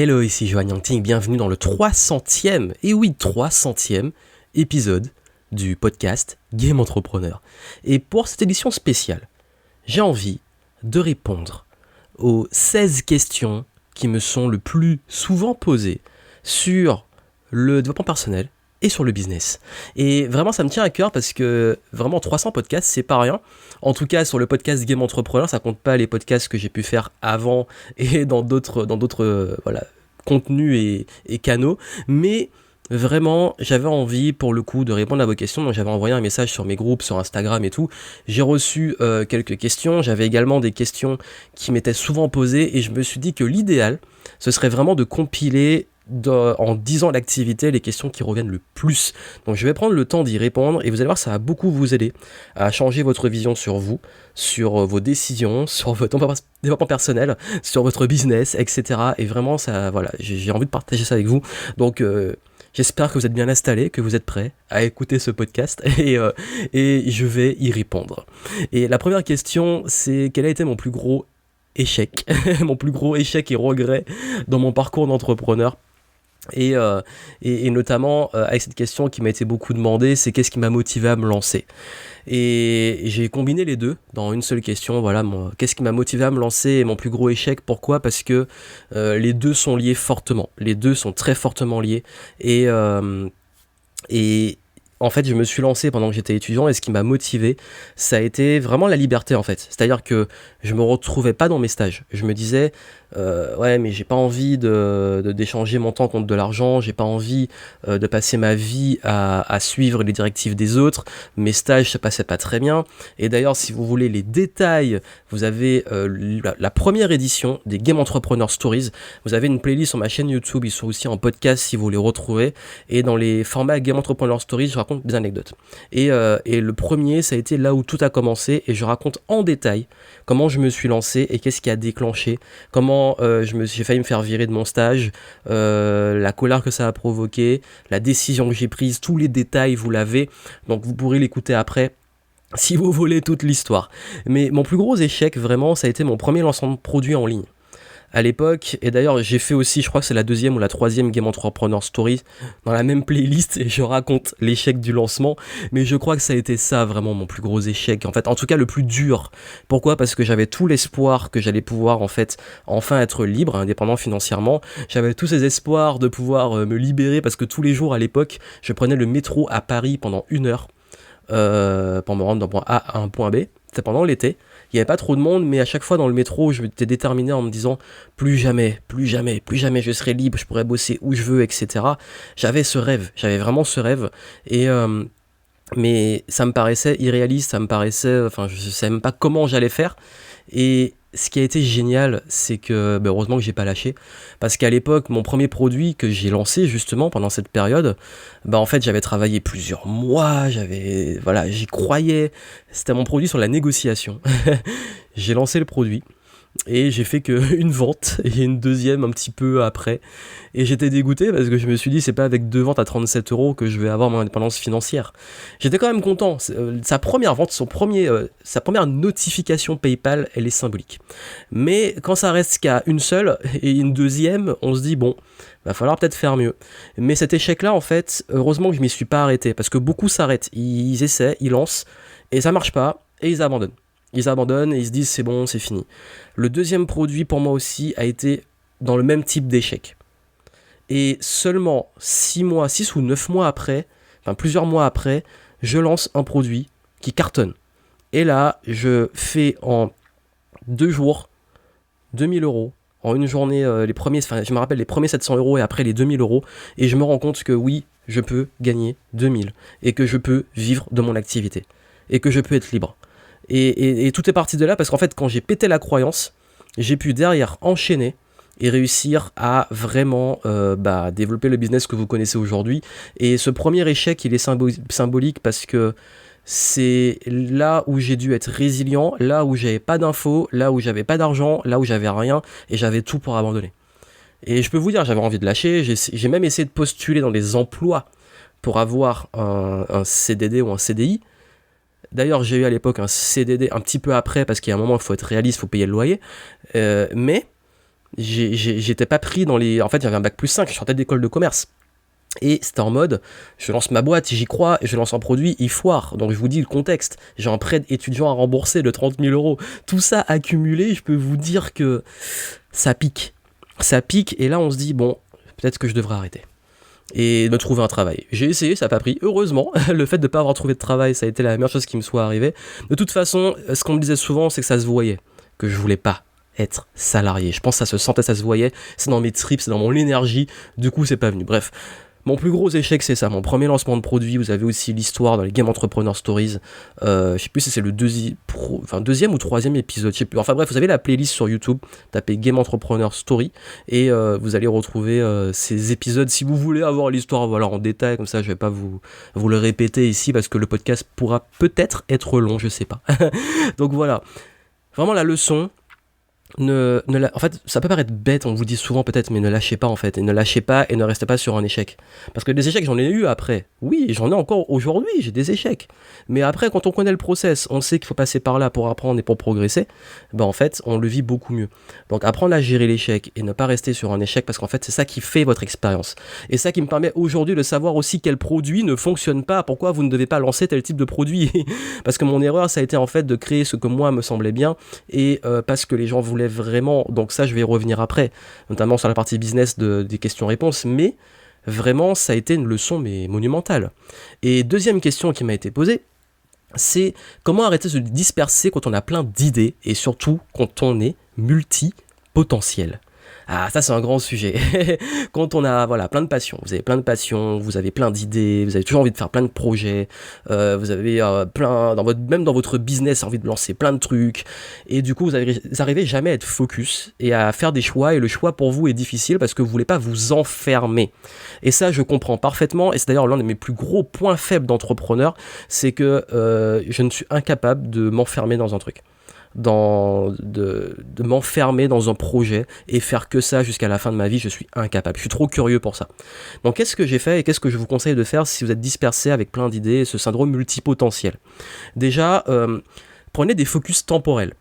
Hello, ici Johan Yangting, bienvenue dans le 300e, et oui 300e épisode du podcast Game Entrepreneur. Et pour cette édition spéciale, j'ai envie de répondre aux 16 questions qui me sont le plus souvent posées sur le développement personnel et sur le business. Et vraiment, ça me tient à cœur parce que vraiment 300 podcasts, c'est pas rien. En tout cas, sur le podcast Game Entrepreneur, ça compte pas les podcasts que j'ai pu faire avant et dans d'autres contenus et canaux. Mais vraiment, j'avais envie pour le coup de répondre à vos questions. Donc j'avais envoyé un message sur mes groupes, sur Instagram et tout. J'ai reçu quelques questions. J'avais également des questions qui m'étaient souvent posées et je me suis dit que l'idéal, ce serait vraiment de compiler en 10 ans d'activité les questions qui reviennent le plus. Donc je vais prendre le temps d'y répondre et vous allez voir, ça va beaucoup vous aider à changer votre vision sur vous, sur vos décisions, sur votre développement personnel, sur votre business, etc. Et vraiment, ça, voilà, j'ai envie de partager ça avec vous. Donc j'espère que vous êtes bien installés, que vous êtes prêts à écouter ce podcast et je vais y répondre. Et la première question, c'est quel a été mon plus gros échec, mon plus gros échec et regret dans mon parcours d'entrepreneur. Et notamment avec cette question qui m'a été beaucoup demandée, c'est qu'est-ce qui m'a motivé à me lancer. Et j'ai combiné les deux dans une seule question. Voilà, qu'est-ce qui m'a motivé à me lancer et mon plus gros échec. Pourquoi ? Parce que les deux sont liés fortement. Les deux sont très fortement liés. Et en fait, je me suis lancé pendant que j'étais étudiant et ce qui m'a motivé, ça a été vraiment la liberté en fait. C'est-à-dire que je me retrouvais pas dans mes stages. Je me disais, ouais, mais j'ai pas envie d'échanger mon temps contre de l'argent, j'ai pas envie de passer ma vie à suivre les directives des autres. Mes stages se passaient pas très bien. Et d'ailleurs, si vous voulez les détails, vous avez la première édition des Game Entrepreneur Stories. Vous avez une playlist sur ma chaîne YouTube, ils sont aussi en podcast si vous les retrouvez. Et dans les formats Game Entrepreneur Stories, je raconte des anecdotes. Et le premier, ça a été là où tout a commencé et je raconte en détail comment je me suis lancé et qu'est-ce qui a déclenché, comment j'ai failli me faire virer de mon stage, la colère que ça a provoqué, la décision que j'ai prise, tous les détails, vous l'avez. Donc vous pourrez l'écouter après si vous voulez toute l'histoire. Mais mon plus gros échec, vraiment, ça a été mon premier lancement de produit en ligne. À l'époque, et d'ailleurs j'ai fait aussi, je crois que c'est la 2e ou la 3e Game Entrepreneur Story dans la même playlist et je raconte l'échec du lancement, mais je crois que ça a été ça vraiment mon plus gros échec, en fait, en tout cas le plus dur. Pourquoi ? Parce que j'avais tout l'espoir que j'allais pouvoir en fait enfin être libre, indépendant financièrement, j'avais tous ces espoirs de pouvoir me libérer parce que tous les jours à l'époque, je prenais le métro à Paris pendant 1 heure pour me rendre d'un point A à un point B, c'était pendant l'été. Il n'y avait pas trop de monde, mais à chaque fois dans le métro, je m'étais déterminé en me disant plus jamais je serai libre, je pourrai bosser où je veux, etc. J'avais vraiment ce rêve. Et mais ça me paraissait irréaliste, je savais même pas comment j'allais faire. Et ce qui a été génial, c'est que heureusement que j'ai pas lâché, parce qu'à l'époque, mon premier produit que j'ai lancé justement pendant cette période, en fait j'avais travaillé plusieurs mois, j'y croyais, c'était mon produit sur la négociation. J'ai lancé le produit et j'ai fait qu'une vente et une deuxième un petit peu après, et j'étais dégoûté parce que je me suis dit c'est pas avec 2 ventes à 37 € que je vais avoir mon indépendance financière. J'étais quand même content. Sa première vente, sa première notification PayPal, elle est symbolique, mais quand ça reste qu'à une seule et une deuxième, on se dit bon, va falloir peut-être faire mieux. Mais cet échec là, en fait, heureusement que je m'y suis pas arrêté, parce que beaucoup s'arrêtent, ils essaient, ils lancent et ça marche pas et ils abandonnent et ils se disent c'est bon, c'est fini. Le deuxième produit pour moi aussi a été dans le même type d'échec. Et seulement 6 ou 9 mois après, plusieurs mois après, je lance un produit qui cartonne. Et là, je fais en 2 jours 2000 €. En une journée, je me rappelle les premiers 700 € et après les 2000 €. Et je me rends compte que oui, je peux gagner 2000 et que je peux vivre de mon activité et que je peux être libre. Et tout est parti de là parce qu'en fait, quand j'ai pété la croyance, j'ai pu derrière enchaîner et réussir à vraiment développer le business que vous connaissez aujourd'hui. Et ce premier échec, il est symbolique parce que c'est là où j'ai dû être résilient, là où j'avais pas d'infos, là où j'avais pas d'argent, là où j'avais rien et j'avais tout pour abandonner. Et je peux vous dire, j'avais envie de lâcher, j'ai même essayé de postuler dans des emplois pour avoir un CDD ou un CDI. D'ailleurs, j'ai eu à l'époque un CDD un petit peu après, parce qu'il y a un moment, il faut être réaliste, il faut payer le loyer. Mais J'étais pas pris dans les... En fait, j'avais un bac plus 5, je sortais d'école de commerce. Et c'était en mode, je lance ma boîte, j'y crois, je lance un produit, il foire. Donc je vous dis le contexte, j'ai un prêt étudiant à rembourser de 30 000 euros. Tout ça accumulé, je peux vous dire que ça pique. Ça pique, et là on se dit, bon, peut-être que je devrais arrêter. Et me trouver un travail. J'ai essayé, ça n'a pas pris. Heureusement, le fait de ne pas avoir trouvé de travail, ça a été la meilleure chose qui me soit arrivée. De toute façon, ce qu'on me disait souvent, c'est que ça se voyait, que je voulais pas être salarié. Je pense que ça se sentait, ça se voyait. C'est dans mes tripes, c'est dans mon énergie. Du coup, c'est pas venu. Bref. Mon plus gros échec, c'est ça, mon premier lancement de produit. Vous avez aussi l'histoire dans les Game Entrepreneur Stories. Je sais plus si c'est le deuxième ou troisième épisode, je sais plus. Enfin bref, vous avez la playlist sur YouTube, tapez Game Entrepreneur Story et vous allez retrouver ces épisodes. Si vous voulez avoir l'histoire voilà, en détail, comme ça je vais pas vous le répéter ici parce que le podcast pourra peut-être être long, je sais pas. Donc voilà, vraiment la leçon. En fait, ça peut paraître bête, on vous dit souvent peut-être, mais ne lâchez pas en fait, et ne lâchez pas et ne restez pas sur un échec. Parce que des échecs, j'en ai eu après. Oui, j'en ai encore aujourd'hui, j'ai des échecs. Mais après, quand on connaît le process, on sait qu'il faut passer par là pour apprendre et pour progresser, ben en fait, on le vit beaucoup mieux. Donc apprendre à gérer l'échec et ne pas rester sur un échec, parce qu'en fait, c'est ça qui fait votre expérience. Et ça qui me permet aujourd'hui de savoir aussi quel produit ne fonctionne pas, pourquoi vous ne devez pas lancer tel type de produit. Parce que mon erreur, ça a été en fait de créer ce que moi me semblait bien, et parce que les gens voulaient vraiment, donc ça je vais y revenir après, notamment sur la partie business des questions-réponses, mais vraiment ça a été une leçon mais monumentale. Et deuxième question qui m'a été posée, c'est comment arrêter de se disperser quand on a plein d'idées et surtout quand on est multipotentiel. Ah, ça c'est un grand sujet. Quand on a plein de passions, vous avez plein de passions, vous avez plein d'idées, vous avez toujours envie de faire plein de projets, vous avez plein, même dans votre business, envie de lancer plein de trucs, et du coup vous arrivez jamais à être focus et à faire des choix, et le choix pour vous est difficile parce que vous voulez pas vous enfermer. Et ça je comprends parfaitement, et c'est d'ailleurs l'un de mes plus gros points faibles d'entrepreneur, c'est que je ne suis incapable de m'enfermer dans un truc. De m'enfermer dans un projet et faire que ça jusqu'à la fin de ma vie, je suis incapable, je suis trop curieux pour ça. Donc qu'est-ce que j'ai fait et qu'est-ce que je vous conseille de faire si vous êtes dispersé avec plein d'idées, ce syndrome multipotentiel? Déjà, prenez des focus temporels.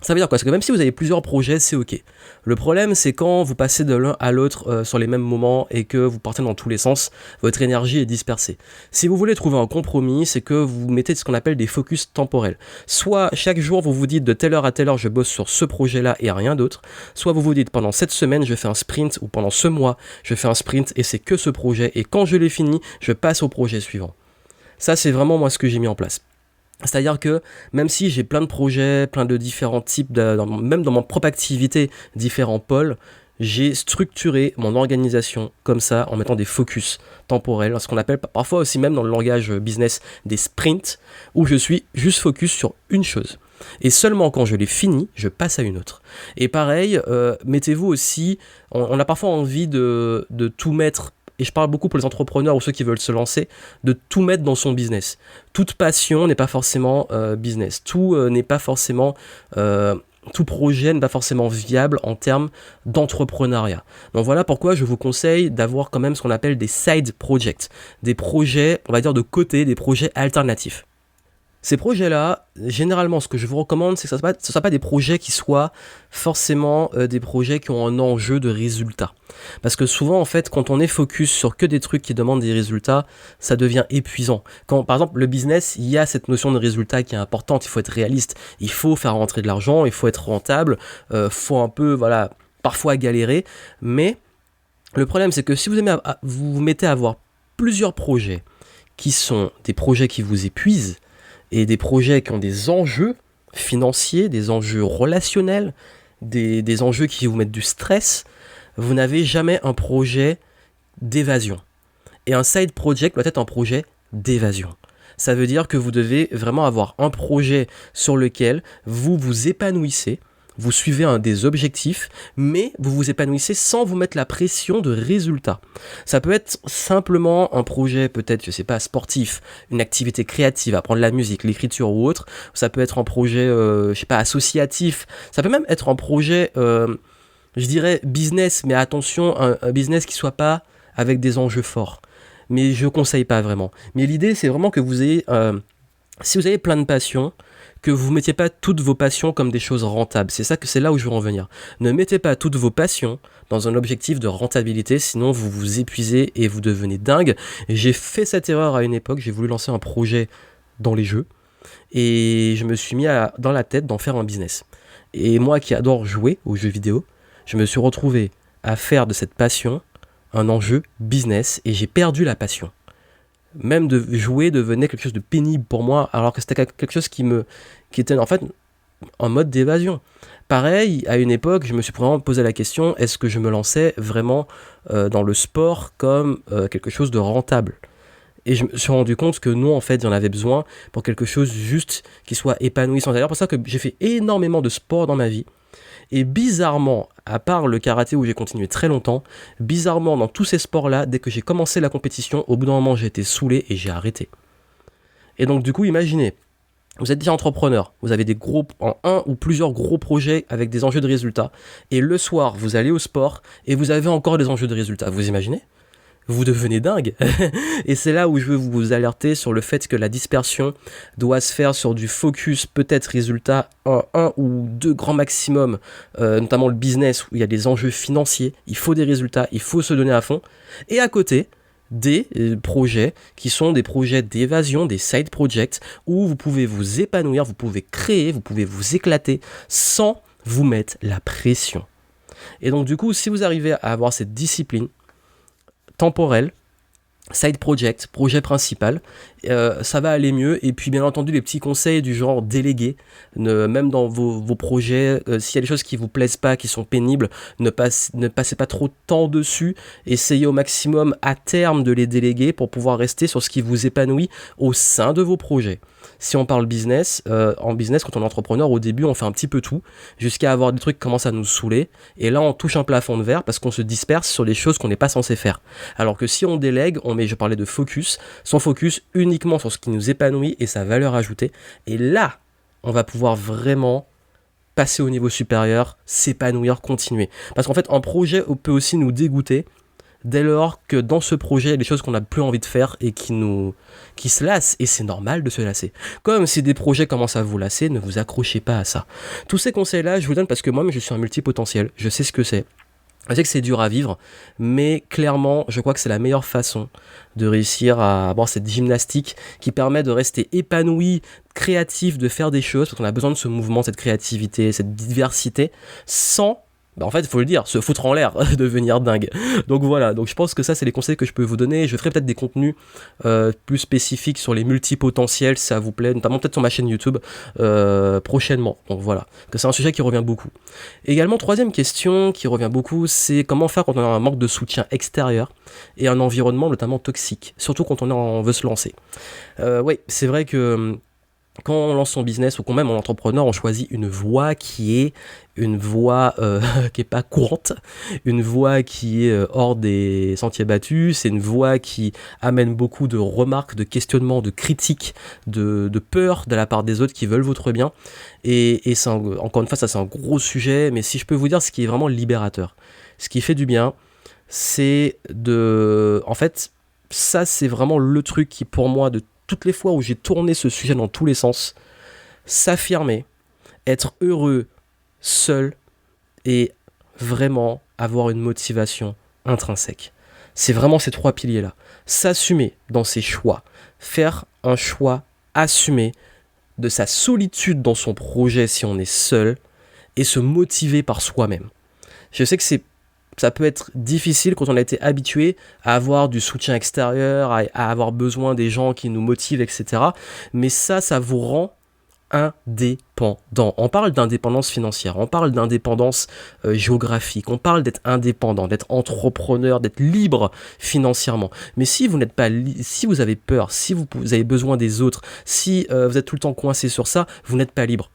Ça veut dire quoi? Parce que même si vous avez plusieurs projets, c'est ok. Le problème, c'est quand vous passez de l'un à l'autre sur les mêmes moments et que vous partez dans tous les sens, votre énergie est dispersée. Si vous voulez trouver un compromis, c'est que vous mettez ce qu'on appelle des focus temporels. Soit chaque jour, vous vous dites de telle heure à telle heure, je bosse sur ce projet-là et rien d'autre. Soit vous vous dites pendant cette semaine, je fais un sprint, ou pendant ce mois, je fais un sprint et c'est que ce projet. Et quand je l'ai fini, je passe au projet suivant. Ça, c'est vraiment moi ce que j'ai mis en place. C'est-à-dire que même si j'ai plein de projets, plein de différents types, même dans mon propre activité, différents pôles, j'ai structuré mon organisation comme ça en mettant des focus temporels, ce qu'on appelle parfois aussi même dans le langage business des sprints, où je suis juste focus sur une chose. Et seulement quand je l'ai fini, je passe à une autre. Et pareil, mettez-vous aussi, on a parfois envie de tout mettre. Et je parle beaucoup pour les entrepreneurs ou ceux qui veulent se lancer, de tout mettre dans son business. Toute passion n'est pas forcément business. Tout n'est pas forcément... tout projet n'est pas forcément viable en termes d'entrepreneuriat. Donc voilà pourquoi je vous conseille d'avoir quand même ce qu'on appelle des side projects. Des projets, on va dire de côté, des projets alternatifs. Ces projets-là, généralement, ce que je vous recommande, c'est que ce ne soit pas des projets qui soient forcément des projets qui ont un enjeu de résultat. Parce que souvent, en fait, quand on est focus sur que des trucs qui demandent des résultats, ça devient épuisant. Quand, par exemple, le business, il y a cette notion de résultat qui est importante, il faut être réaliste, il faut faire rentrer de l'argent, il faut être rentable, faut un peu, parfois galérer, mais le problème, c'est que si vous vous mettez à avoir plusieurs projets qui sont des projets qui vous épuisent, et des projets qui ont des enjeux financiers, des enjeux relationnels, des enjeux qui vous mettent du stress, vous n'avez jamais un projet d'évasion. Et un side project doit être un projet d'évasion. Ça veut dire que vous devez vraiment avoir un projet sur lequel vous vous épanouissez, vous suivez des objectifs, mais vous vous épanouissez sans vous mettre la pression de résultats. Ça peut être simplement un projet, peut-être, je sais pas, sportif, une activité créative, apprendre la musique, l'écriture ou autre. Ça peut être un projet, associatif. Ça peut même être un projet, je dirais, business, mais attention, un business qui soit pas avec des enjeux forts. Mais je conseille pas vraiment. Mais l'idée, c'est vraiment que vous ayez, si vous avez plein de passions, que vous ne mettiez pas toutes vos passions comme des choses rentables. C'est là où je veux en venir. Ne mettez pas toutes vos passions dans un objectif de rentabilité, sinon vous vous épuisez et vous devenez dingue. Et j'ai fait cette erreur à une époque, j'ai voulu lancer un projet dans les jeux, et je me suis mis dans la tête d'en faire un business. Et moi qui adore jouer aux jeux vidéo, je me suis retrouvé à faire de cette passion un enjeu business, et j'ai perdu la passion. Même de jouer devenait quelque chose de pénible pour moi, alors que c'était quelque chose qui était en fait en mode d'évasion. Pareil, à une époque, je me suis vraiment posé la question, est-ce que je me lançais vraiment dans le sport comme quelque chose de rentable ? Et je me suis rendu compte que non, en fait, j'en avais besoin pour quelque chose juste qui soit épanouissant. C'est d'ailleurs pour ça que j'ai fait énormément de sport dans ma vie. Et bizarrement, à part le karaté où j'ai continué très longtemps, bizarrement, dans tous ces sports-là, dès que j'ai commencé la compétition, au bout d'un moment, j'ai été saoulé et j'ai arrêté. Et donc, du coup, imaginez, vous êtes déjà entrepreneur, vous avez un ou plusieurs gros projets avec des enjeux de résultats, et le soir, vous allez au sport et vous avez encore des enjeux de résultats. Vous imaginez ? Vous devenez dingue. Et c'est là où je veux vous alerter sur le fait que la dispersion doit se faire sur du focus, peut-être résultat, un ou deux grands maximum, notamment le business où il y a des enjeux financiers, il faut des résultats, il faut se donner à fond. Et à côté, des projets qui sont des projets d'évasion, des side projects, où vous pouvez vous épanouir, vous pouvez créer, vous pouvez vous éclater sans vous mettre la pression. Et donc du coup, si vous arrivez à avoir cette discipline temporel, side project, projet principal, ça va aller mieux. Et puis bien entendu les petits conseils du genre déléguer, même dans vos projets, s'il y a des choses qui vous plaisent pas, qui sont pénibles, ne passez pas trop de temps dessus, essayez au maximum à terme de les déléguer pour pouvoir rester sur ce qui vous épanouit au sein de vos projets. Si on parle business, en business, quand on est entrepreneur, au début, on fait un petit peu tout, jusqu'à avoir des trucs qui commencent à nous saouler. Et là, on touche un plafond de verre parce qu'on se disperse sur des choses qu'on n'est pas censé faire. Alors que si on délègue, je parlais de focus, son focus uniquement sur ce qui nous épanouit et sa valeur ajoutée. Et là, on va pouvoir vraiment passer au niveau supérieur, s'épanouir, continuer. Parce qu'en fait, un projet peut aussi nous dégoûter dès lors que dans ce projet, il y a des choses qu'on n'a plus envie de faire et qui se lassent, et c'est normal de se lasser. Comme si des projets commencent à vous lasser, ne vous accrochez pas à ça. Tous ces conseils-là, je vous donne parce que moi-même, je suis un multipotentiel, je sais ce que c'est. Je sais que c'est dur à vivre, mais clairement, je crois que c'est la meilleure façon de réussir à avoir cette gymnastique qui permet de rester épanoui, créatif, de faire des choses, parce qu'on a besoin de ce mouvement, cette créativité, cette diversité, sans... en fait, il faut le dire, se foutre en l'air, devenir dingue. Donc voilà, donc je pense que ça, c'est les conseils que je peux vous donner. Je ferai peut-être des contenus plus spécifiques sur les multipotentiels, si ça vous plaît, notamment peut-être sur ma chaîne YouTube prochainement. Donc voilà, que c'est un sujet qui revient beaucoup. Également, troisième question qui revient beaucoup, c'est comment faire quand on a un manque de soutien extérieur et un environnement notamment toxique, surtout quand on veut se lancer. Oui, c'est vrai que... quand on lance son business ou quand même en entrepreneur, on choisit une voie qui est une voie qui est pas courante, une voie qui est hors des sentiers battus, c'est une voie qui amène beaucoup de remarques, de questionnements, de critiques, de peur de la part des autres qui veulent votre bien. Et encore une fois, ça c'est un gros sujet, mais si je peux vous dire ce qui est vraiment libérateur, ce qui fait du bien, c'est en fait, ça c'est vraiment le truc qui pour moi, de toutes les fois où j'ai tourné ce sujet dans tous les sens, s'affirmer, être heureux, seul et vraiment avoir une motivation intrinsèque. C'est vraiment ces trois piliers-là. S'assumer dans ses choix, faire un choix assumé de sa solitude dans son projet si on est seul et se motiver par soi-même. Je sais que ça peut être difficile quand on a été habitué à avoir du soutien extérieur, à avoir besoin des gens qui nous motivent, etc. Mais ça vous rend indépendant. On parle d'indépendance financière, on parle d'indépendance géographique, on parle d'être indépendant, d'être entrepreneur, d'être libre financièrement. Mais si vous n'êtes pas si vous avez peur, si vous avez besoin des autres, si vous êtes tout le temps coincé sur ça, vous n'êtes pas libre.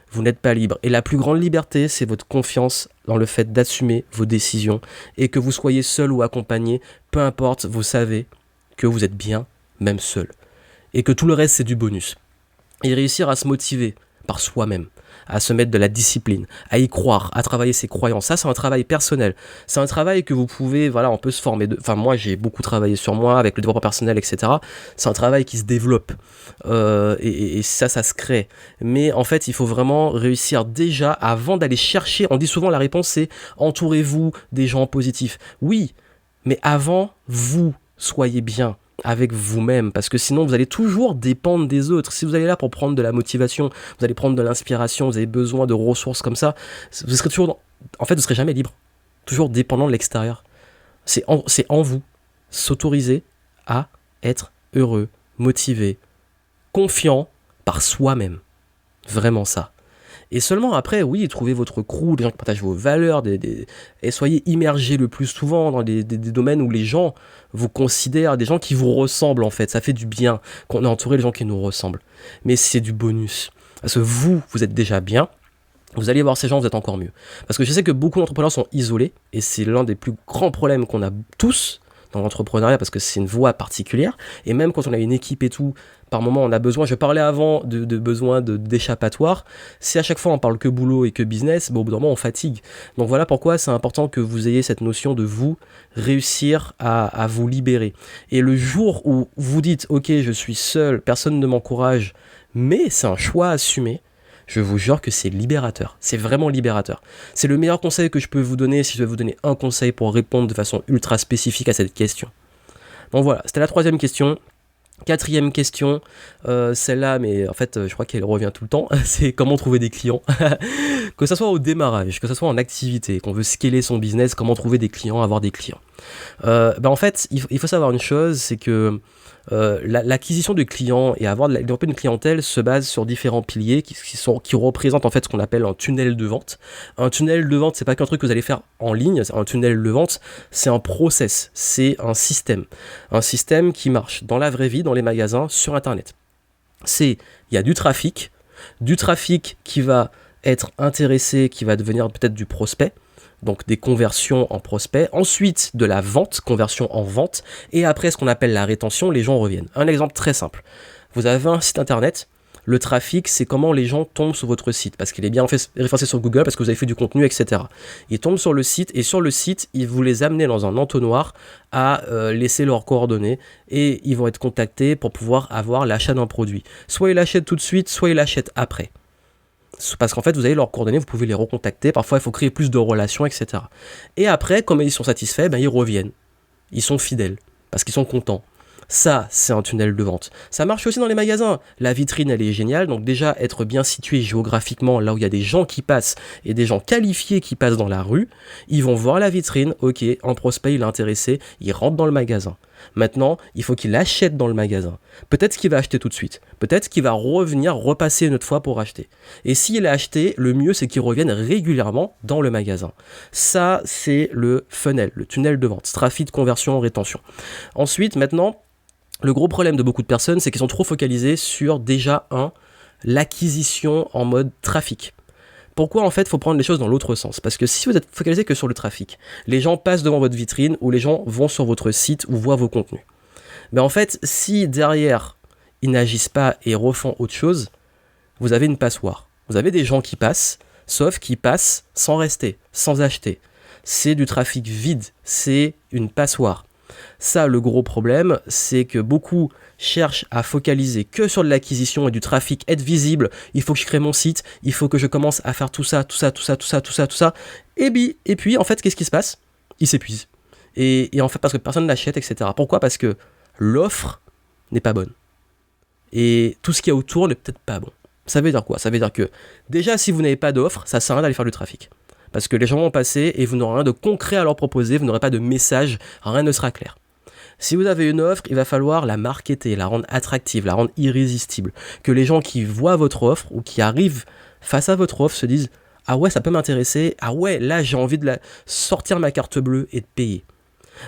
Vous n'êtes pas libre. Et la plus grande liberté, c'est votre confiance dans le fait d'assumer vos décisions. Et que vous soyez seul ou accompagné, peu importe, vous savez que vous êtes bien, même seul. Et que tout le reste, c'est du bonus. Et réussir à se motiver par soi-même, à se mettre de la discipline, à y croire, à travailler ses croyances. Ça, c'est un travail personnel. C'est un travail que vous pouvez, voilà, on peut se former. Enfin, moi, j'ai beaucoup travaillé sur moi avec le développement personnel, etc. C'est un travail qui se développe. Et ça se crée. Mais en fait, il faut vraiment réussir déjà avant d'aller chercher. On dit souvent la réponse, c'est entourez-vous des gens positifs. Oui, mais avant, vous soyez bien avec vous-même, parce que sinon vous allez toujours dépendre des autres. Si vous allez là pour prendre de la motivation, vous allez prendre de l'inspiration, vous avez besoin de ressources comme ça, vous serez toujours en fait vous serez jamais libre, toujours dépendant de l'extérieur. C'est en vous, s'autoriser à être heureux, motivé, confiant par soi-même, vraiment ça. Et seulement après, oui, trouvez votre crew, des gens qui partagent vos valeurs, et soyez immergés le plus souvent dans des domaines où les gens vous considèrent, des gens qui vous ressemblent en fait. Ça fait du bien qu'on est entouré de gens qui nous ressemblent. Mais c'est du bonus. Parce que vous êtes déjà bien. Vous allez voir ces gens, vous êtes encore mieux. Parce que je sais que beaucoup d'entrepreneurs sont isolés, et c'est l'un des plus grands problèmes qu'on a tous dans l'entrepreneuriat, parce que c'est une voie particulière. Et même quand on a une équipe et tout, par moment on a besoin, je parlais avant de besoin d'échappatoire. Si à chaque fois on parle que boulot et que business, bon, au bout d'un moment on fatigue. Donc voilà pourquoi c'est important que vous ayez cette notion de vous réussir à vous libérer. Et le jour où vous dites ok, je suis seul, personne ne m'encourage, mais c'est un choix assumé, je vous jure que c'est libérateur. C'est vraiment libérateur. C'est le meilleur conseil que je peux vous donner si je vais vous donner un conseil pour répondre de façon ultra spécifique à cette question. Donc voilà, c'était la 3e question. 4e question, celle-là, mais en fait, je crois qu'elle revient tout le temps, c'est comment trouver des clients. Que ce soit au démarrage, que ce soit en activité, qu'on veut scaler son business, comment trouver des clients, avoir des clients. En fait, il faut savoir une chose, c'est que l'acquisition de clients et développer une clientèle se base sur différents piliers qui représentent en fait ce qu'on appelle un tunnel de vente. Un tunnel de vente, c'est pas qu'un truc que vous allez faire en ligne, un tunnel de vente, c'est un process, c'est un système qui marche dans la vraie vie, dans les magasins, sur internet. Il y a du trafic qui va être intéressé, qui va devenir peut-être du prospect, donc des conversions en prospect, ensuite de la vente, conversion en vente, et après ce qu'on appelle la rétention, les gens reviennent. Un exemple très simple, vous avez un site internet, le trafic c'est comment les gens tombent sur votre site, parce qu'il est bien référencé sur Google, parce que vous avez fait du contenu, etc. Ils tombent sur le site, et sur le site, vous les amenez dans un entonnoir à laisser leurs coordonnées, et ils vont être contactés pour pouvoir avoir l'achat d'un produit. Soit ils l'achètent tout de suite, soit ils l'achètent après. Parce qu'en fait, vous avez leurs coordonnées, vous pouvez les recontacter. Parfois, il faut créer plus de relations, etc. Et après, comme ils sont satisfaits, ils reviennent. Ils sont fidèles, parce qu'ils sont contents. Ça, c'est un tunnel de vente. Ça marche aussi dans les magasins. La vitrine, elle est géniale. Donc déjà, être bien situé géographiquement, là où il y a des gens qui passent et des gens qualifiés qui passent dans la rue, ils vont voir la vitrine. Ok, un prospect, il est intéressé. Il rentre dans le magasin. Maintenant, il faut qu'il achète dans le magasin. Peut-être qu'il va acheter tout de suite. Peut-être qu'il va repasser une autre fois pour acheter. Et s'il a acheté, le mieux, c'est qu'il revienne régulièrement dans le magasin. Ça, c'est le funnel, le tunnel de vente. Trafic, conversion, rétention. Ensuite, maintenant, le gros problème de beaucoup de personnes, c'est qu'ils sont trop focalisés sur déjà l'acquisition en mode trafic. Pourquoi en fait il faut prendre les choses dans l'autre sens? Parce que si vous êtes focalisé que sur le trafic, les gens passent devant votre vitrine ou les gens vont sur votre site ou voient vos contenus. Mais en fait, si derrière ils n'agissent pas et refont autre chose, vous avez une passoire. Vous avez des gens qui passent, sauf qu'ils passent sans rester, sans acheter. C'est du trafic vide, c'est une passoire. Ça, le gros problème, c'est que beaucoup cherchent à focaliser que sur de l'acquisition et du trafic, être visible. Il faut que je crée mon site, il faut que je commence à faire tout ça. Et puis, en fait, qu'est-ce qui se passe? Ils s'épuisent. Et en fait, parce que personne n'achète, etc. Pourquoi? Parce que l'offre n'est pas bonne. Et tout ce qu'il y a autour n'est peut-être pas bon. Ça veut dire quoi? Ça veut dire que, déjà, si vous n'avez pas d'offre, ça sert à rien d'aller faire du trafic. Parce que les gens vont passer et vous n'aurez rien de concret à leur proposer, vous n'aurez pas de message, rien ne sera clair. Si vous avez une offre, il va falloir la marketer, la rendre attractive, la rendre irrésistible. Que les gens qui voient votre offre ou qui arrivent face à votre offre se disent « Ah ouais, ça peut m'intéresser. Ah ouais, là, j'ai envie de sortir ma carte bleue et de payer. »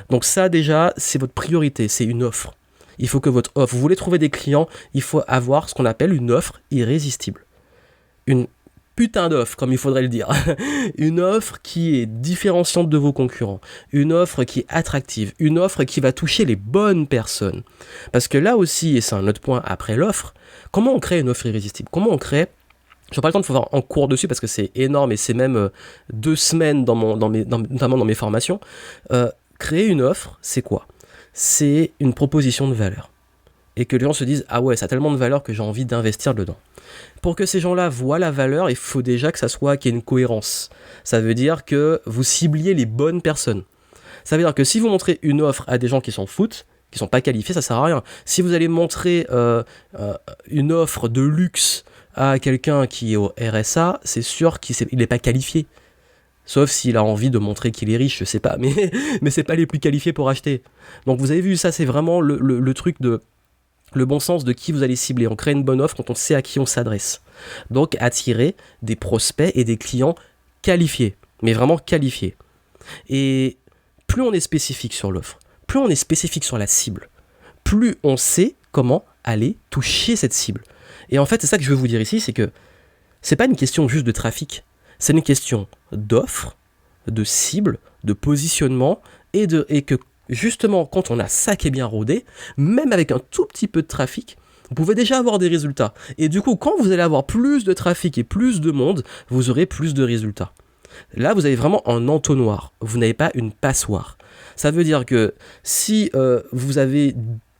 Donc ça, déjà, c'est votre priorité, c'est une offre. Il faut que votre offre, vous voulez trouver des clients, il faut avoir ce qu'on appelle une offre irrésistible. Une putain d'offre, comme il faudrait le dire. Une offre qui est différenciante de vos concurrents. Une offre qui est attractive. Une offre qui va toucher les bonnes personnes. Parce que là aussi, et c'est un autre point après l'offre, comment on crée une offre irrésistible? Comment on crée Je n'ai pas le temps de faire en cours dessus parce que c'est énorme et c'est même 2 semaines notamment dans mes formations. Créer une offre, c'est quoi? C'est une proposition de valeur. Et que les gens se disent « Ah ouais, ça a tellement de valeur que j'ai envie d'investir dedans ». Pour que ces gens-là voient la valeur, il faut déjà que ça soit qu'il y ait une cohérence. Ça veut dire que vous cibliez les bonnes personnes. Ça veut dire que si vous montrez une offre à des gens qui s'en foutent, qui sont pas qualifiés, ça sert à rien. Si vous allez montrer une offre de luxe à quelqu'un qui est au RSA, c'est sûr qu'il n'est pas qualifié. Sauf s'il a envie de montrer qu'il est riche, je sais pas, mais c'est pas les plus qualifiés pour acheter. Donc vous avez vu, ça c'est vraiment le truc de le bon sens de qui vous allez cibler. On crée une bonne offre quand on sait à qui on s'adresse. Donc attirer des prospects et des clients qualifiés, mais vraiment qualifiés. Et plus on est spécifique sur l'offre, plus on est spécifique sur la cible, plus on sait comment aller toucher cette cible. Et en fait, c'est ça que je veux vous dire ici, c'est que c'est pas une question juste de trafic, c'est une question d'offre, de cible, de positionnement, et que justement, quand on a ça qui est bien rodé, même avec un tout petit peu de trafic, vous pouvez déjà avoir des résultats. Et du coup, quand vous allez avoir plus de trafic et plus de monde, vous aurez plus de résultats. Là, vous avez vraiment un entonnoir. Vous n'avez pas une passoire. Ça veut dire que si vous avez,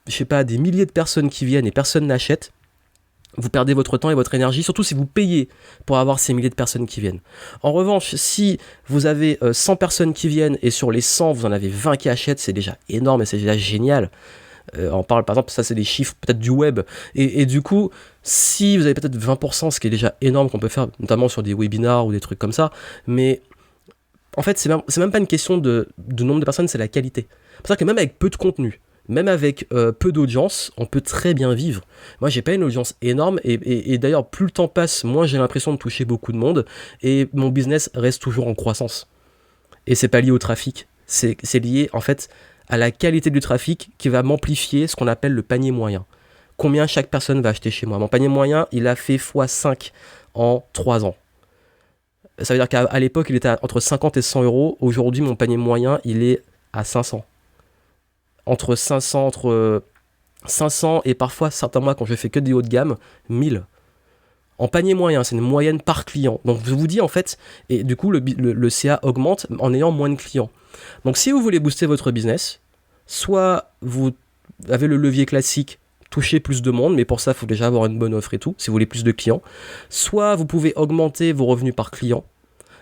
je sais pas, des milliers de personnes qui viennent et personne n'achète, vous perdez votre temps et votre énergie, surtout si vous payez pour avoir ces milliers de personnes qui viennent. En revanche, si vous avez 100 personnes qui viennent et sur les 100, vous en avez 20 qui achètent, c'est déjà énorme et c'est déjà génial. On parle par exemple, ça c'est des chiffres peut-être du web. Et du coup, si vous avez peut-être 20%, ce qui est déjà énorme qu'on peut faire, notamment sur des webinars ou des trucs comme ça, mais en fait, c'est même pas une question de nombre de personnes, c'est la qualité. C'est pour ça que même avec peu de contenu, même avec peu d'audience, on peut très bien vivre. Moi, j'ai pas une audience énorme et d'ailleurs, plus le temps passe, moins j'ai l'impression de toucher beaucoup de monde et mon business reste toujours en croissance. Et c'est pas lié au trafic, c'est lié en fait à la qualité du trafic qui va m'amplifier ce qu'on appelle le panier moyen. Combien chaque personne va acheter chez moi? Mon panier moyen, il a fait x5 en 3 ans. Ça veut dire qu'à l'époque, il était entre 50 et 100 euros. Aujourd'hui, mon panier moyen, il est à 500. Entre 500 et parfois, certains mois, quand je fais que des hauts de gamme, 1000. En panier moyen, c'est une moyenne par client. Donc, je vous dis en fait, et du coup, le CA augmente en ayant moins de clients. Donc, si vous voulez booster votre business, soit vous avez le levier classique, toucher plus de monde, mais pour ça, il faut déjà avoir une bonne offre et tout, si vous voulez plus de clients. Soit vous pouvez augmenter vos revenus par client,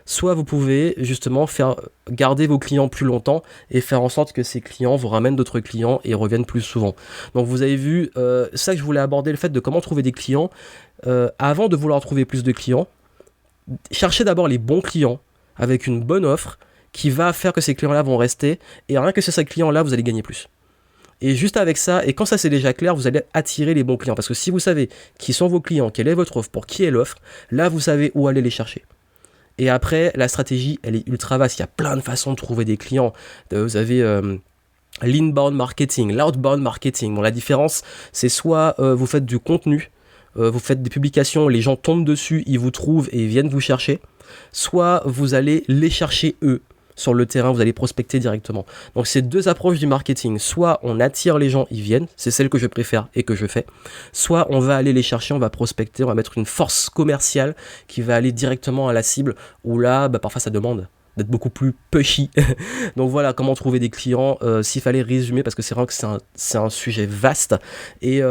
soit vous pouvez justement faire garder vos clients plus longtemps et faire en sorte que ces clients vous ramènent d'autres clients et reviennent plus souvent. Donc vous avez vu, c'est ça que je voulais aborder, le fait de comment trouver des clients. Avant de vouloir trouver plus de clients, cherchez d'abord les bons clients avec une bonne offre qui va faire que ces clients-là vont rester et rien que ces clients-là, vous allez gagner plus. Et juste avec ça, et quand ça c'est déjà clair, vous allez attirer les bons clients. Parce que si vous savez qui sont vos clients, quelle est votre offre, pour qui est l'offre, là vous savez où aller les chercher. Et après, la stratégie, elle est ultra vaste. Il y a plein de façons de trouver des clients. Vous avez l'inbound marketing, l'outbound marketing. Bon, la différence, c'est soit vous faites du contenu, vous faites des publications, les gens tombent dessus, ils vous trouvent et ils viennent vous chercher. Soit vous allez les chercher eux. Sur le terrain, vous allez prospecter directement. Donc c'est deux approches du marketing. Soit on attire les gens, ils viennent, c'est celle que je préfère et que je fais. Soit on va aller les chercher, on va prospecter, on va mettre une force commerciale qui va aller directement à la cible, où là, parfois ça demande d'être beaucoup plus pushy. Donc voilà, comment trouver des clients, s'il fallait résumer, parce que c'est vrai que c'est un sujet vaste et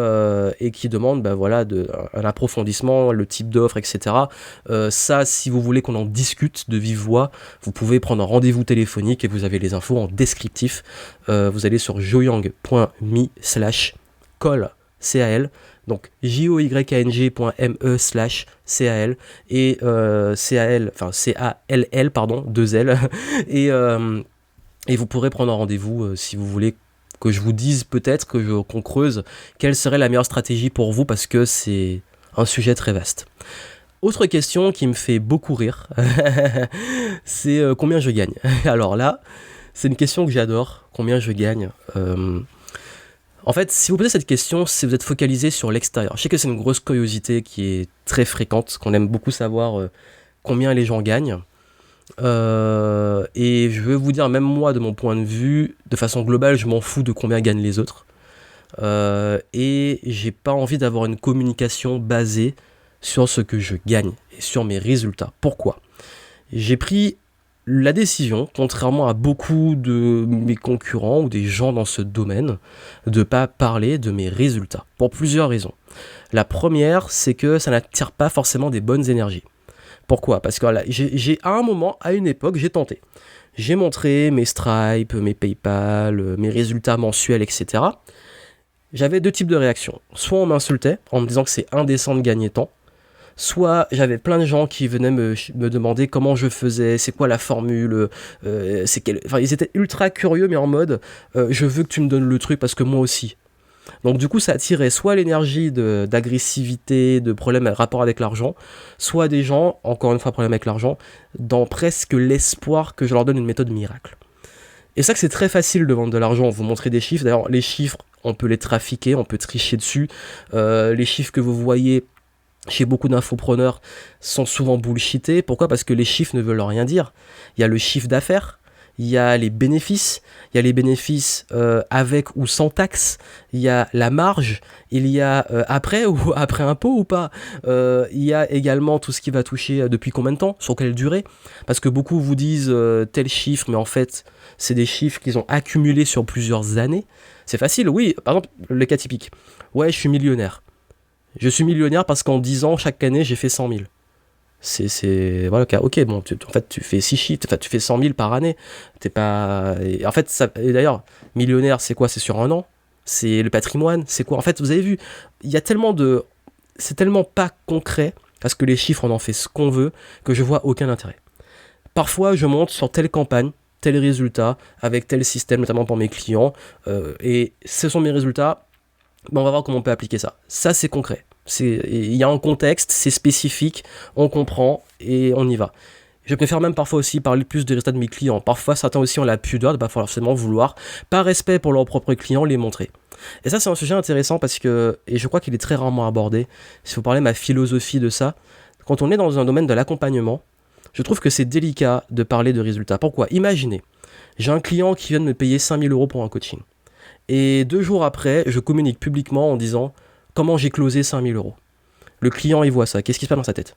qui demande un approfondissement, le type d'offre, etc. Ça, si vous voulez qu'on en discute de vive voix, vous pouvez prendre un rendez-vous téléphonique et vous avez les infos en descriptif. Vous allez sur joyang.me/call, CAL, donc joyang.me/CAL et CAL, enfin CALL, pardon, 2 L, et vous pourrez prendre un rendez-vous si vous voulez que je vous dise peut-être, qu'on creuse quelle serait la meilleure stratégie pour vous, parce que c'est un sujet très vaste. Autre question qui me fait beaucoup rire, c'est combien je gagne. Alors là, c'est une question que j'adore, combien je gagne. En fait, si vous posez cette question, si vous êtes focalisé sur l'extérieur, je sais que c'est une grosse curiosité qui est très fréquente, qu'on aime beaucoup savoir combien les gens gagnent. Et je veux vous dire, même moi, de mon point de vue, de façon globale, je m'en fous de combien gagnent les autres. Et j'ai pas envie d'avoir une communication basée sur ce que je gagne et sur mes résultats. Pourquoi ? J'ai pris la décision, contrairement à beaucoup de mes concurrents ou des gens dans ce domaine, de ne pas parler de mes résultats, pour plusieurs raisons. La première, c'est que ça n'attire pas forcément des bonnes énergies. Pourquoi ? Parce que là, j'ai à un moment, à une époque, j'ai tenté. J'ai montré mes Stripe, mes PayPal, mes résultats mensuels, etc. J'avais deux types de réactions. Soit on m'insultait en me disant que c'est indécent de gagner tant, soit j'avais plein de gens qui venaient me demander comment je faisais, c'est quoi la formule, enfin, ils étaient ultra curieux, mais en mode je veux que tu me donnes le truc parce que moi aussi. Donc du coup ça attirait soit l'énergie d'agressivité, de problème rapport avec l'argent, soit des gens, encore une fois problème avec l'argent, dans presque l'espoir que je leur donne une méthode miracle. Et ça que c'est très facile de vendre de l'argent, vous montrer des chiffres, d'ailleurs les chiffres on peut les trafiquer, on peut tricher dessus, les chiffres que vous voyez chez beaucoup d'infopreneurs sont souvent bullshités. Pourquoi ? Parce que les chiffres ne veulent rien dire. Il y a le chiffre d'affaires, il y a les bénéfices, avec ou sans taxe, il y a la marge, il y a après impôt ou pas, il y a également tout ce qui va toucher depuis combien de temps, sur quelle durée, parce que beaucoup vous disent tel chiffre, mais en fait c'est des chiffres qu'ils ont accumulés sur plusieurs années. C'est facile, oui, par exemple le cas typique, ouais je suis millionnaire. Je suis millionnaire parce qu'en 10 ans, chaque année, j'ai fait 100 000. Voilà le cas. Ok, bon, en fait, tu fais 6 chiffres, tu fais 100 000 par année. T'es pas... Et en fait, et d'ailleurs, millionnaire, c'est quoi ? C'est sur un an ? C'est le patrimoine ? C'est quoi ? En fait, vous avez vu, il y a tellement de... C'est tellement pas concret, parce que les chiffres, on en fait ce qu'on veut, que je vois aucun intérêt. Parfois, je monte sur telle campagne, tel résultat, avec tel système, notamment pour mes clients, et ce sont mes résultats. Ben on va voir comment on peut appliquer ça. Ça, c'est concret. Il y a un contexte, c'est spécifique, on comprend et on y va. Je préfère même parfois aussi parler plus des résultats de mes clients. Parfois, certains aussi ont la pudeur de ne pas forcément vouloir, par respect pour leurs propres clients, les montrer. Et ça, c'est un sujet intéressant parce que, et je crois qu'il est très rarement abordé, si vous parlez de ma philosophie de ça, quand on est dans un domaine de l'accompagnement, je trouve que c'est délicat de parler de résultats. Pourquoi ? Imaginez, j'ai un client qui vient de me payer 5 000 € pour un coaching. Et 2 jours après, je communique publiquement en disant comment j'ai closé 5 000 €. Le client, il voit ça. Qu'est-ce qui se passe dans sa tête ?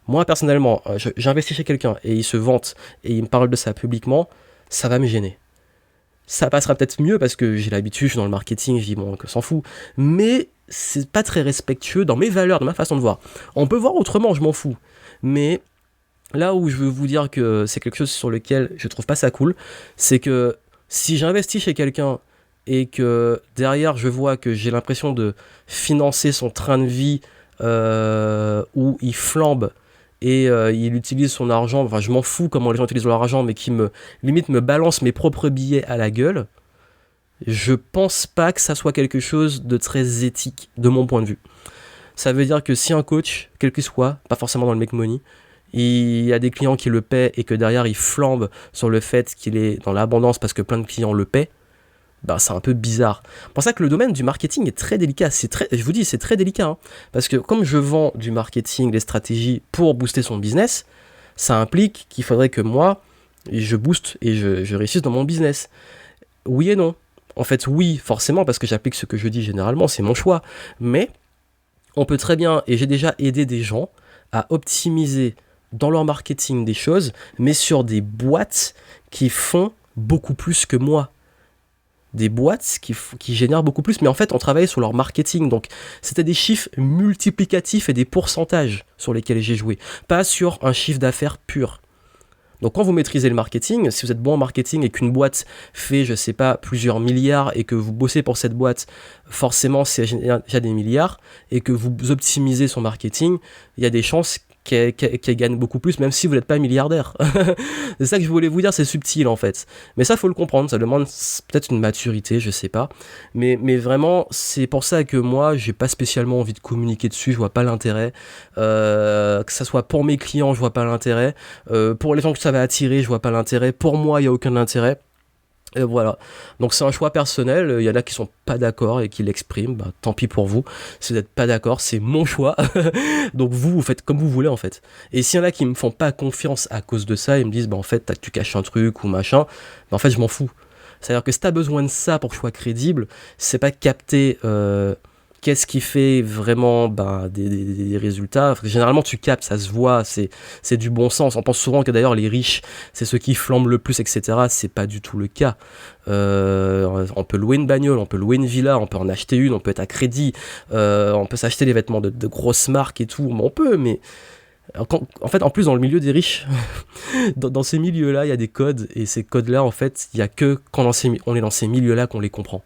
Moi, personnellement, j'investis chez quelqu'un et il se vante et il me parle de ça publiquement, ça va me gêner. Ça passera peut-être mieux parce que j'ai l'habitude, je suis dans le marketing, je dis bon, que s'en fout. Mais c'est pas très respectueux dans mes valeurs, dans ma façon de voir. On peut voir autrement, je m'en fous. Mais là où je veux vous dire que c'est quelque chose sur lequel je trouve pas ça cool, c'est que si j'investis chez quelqu'un et que derrière je vois que j'ai l'impression de financer son train de vie où il flambe et il utilise son argent, enfin je m'en fous comment les gens utilisent leur argent, mais qui limite me balance mes propres billets à la gueule, je pense pas que ça soit quelque chose de très éthique de mon point de vue. Ça veut dire que si un coach, quel qu'il soit, pas forcément dans le make money, il y a des clients qui le paient et que derrière il flambe sur le fait qu'il est dans l'abondance parce que plein de clients le paient, ben, c'est un peu bizarre. C'est pour ça que le domaine du marketing est très délicat. Je vous dis, c'est très délicat. Hein, parce que comme je vends du marketing, des stratégies pour booster son business, ça implique qu'il faudrait que moi, je booste et je réussisse dans mon business. Oui et non. En fait, oui, forcément, parce que j'applique ce que je dis généralement, c'est mon choix. Mais on peut très bien, et j'ai déjà aidé des gens à optimiser dans leur marketing des choses, mais sur des boîtes qui font beaucoup plus que moi. Des boîtes qui génèrent beaucoup plus, mais en fait on travaillait sur leur marketing, donc c'était des chiffres multiplicatifs et des pourcentages sur lesquels j'ai joué, pas sur un chiffre d'affaires pur. Donc quand vous maîtrisez le marketing, si vous êtes bon en marketing et qu'une boîte fait, je sais pas, plusieurs milliards et que vous bossez pour cette boîte, forcément c'est déjà des milliards, et que vous optimisez son marketing, il y a des chances qu'elle gagne beaucoup plus, même si vous n'êtes pas milliardaire. C'est ça que je voulais vous dire, c'est subtil en fait. Mais ça, faut le comprendre, ça demande peut-être une maturité, je sais pas. Mais vraiment, c'est pour ça que moi, j'ai pas spécialement envie de communiquer dessus, je vois pas l'intérêt. Que ça soit pour mes clients, je vois pas l'intérêt. Pour les gens que ça va attirer, je vois pas l'intérêt. Pour moi, il y a aucun intérêt. Et voilà, donc c'est un choix personnel, il y en a qui sont pas d'accord et qui l'expriment, bah, tant pis pour vous, si vous n'êtes pas d'accord, c'est mon choix, donc vous faites comme vous voulez en fait. Et s'il y en a qui me font pas confiance à cause de ça, ils me disent, bah en fait tu caches un truc ou machin, bah en fait je m'en fous. C'est-à-dire que si t'as besoin de ça pour que je sois crédible, c'est pas capter Qu'est-ce qui fait vraiment des résultats? Parce que généralement, tu captes, ça se voit, c'est du bon sens. On pense souvent que d'ailleurs, les riches, c'est ceux qui flambent le plus, etc. C'est pas du tout le cas. On peut louer une bagnole, on peut louer une villa, on peut en acheter une, on peut être à crédit, on peut s'acheter des vêtements de grosses marques et tout. On peut, mais en fait, en plus, dans le milieu des riches, dans ces milieux-là, il y a des codes, et ces codes-là, en fait, il y a que quand on est dans ces milieux-là qu'on les comprend.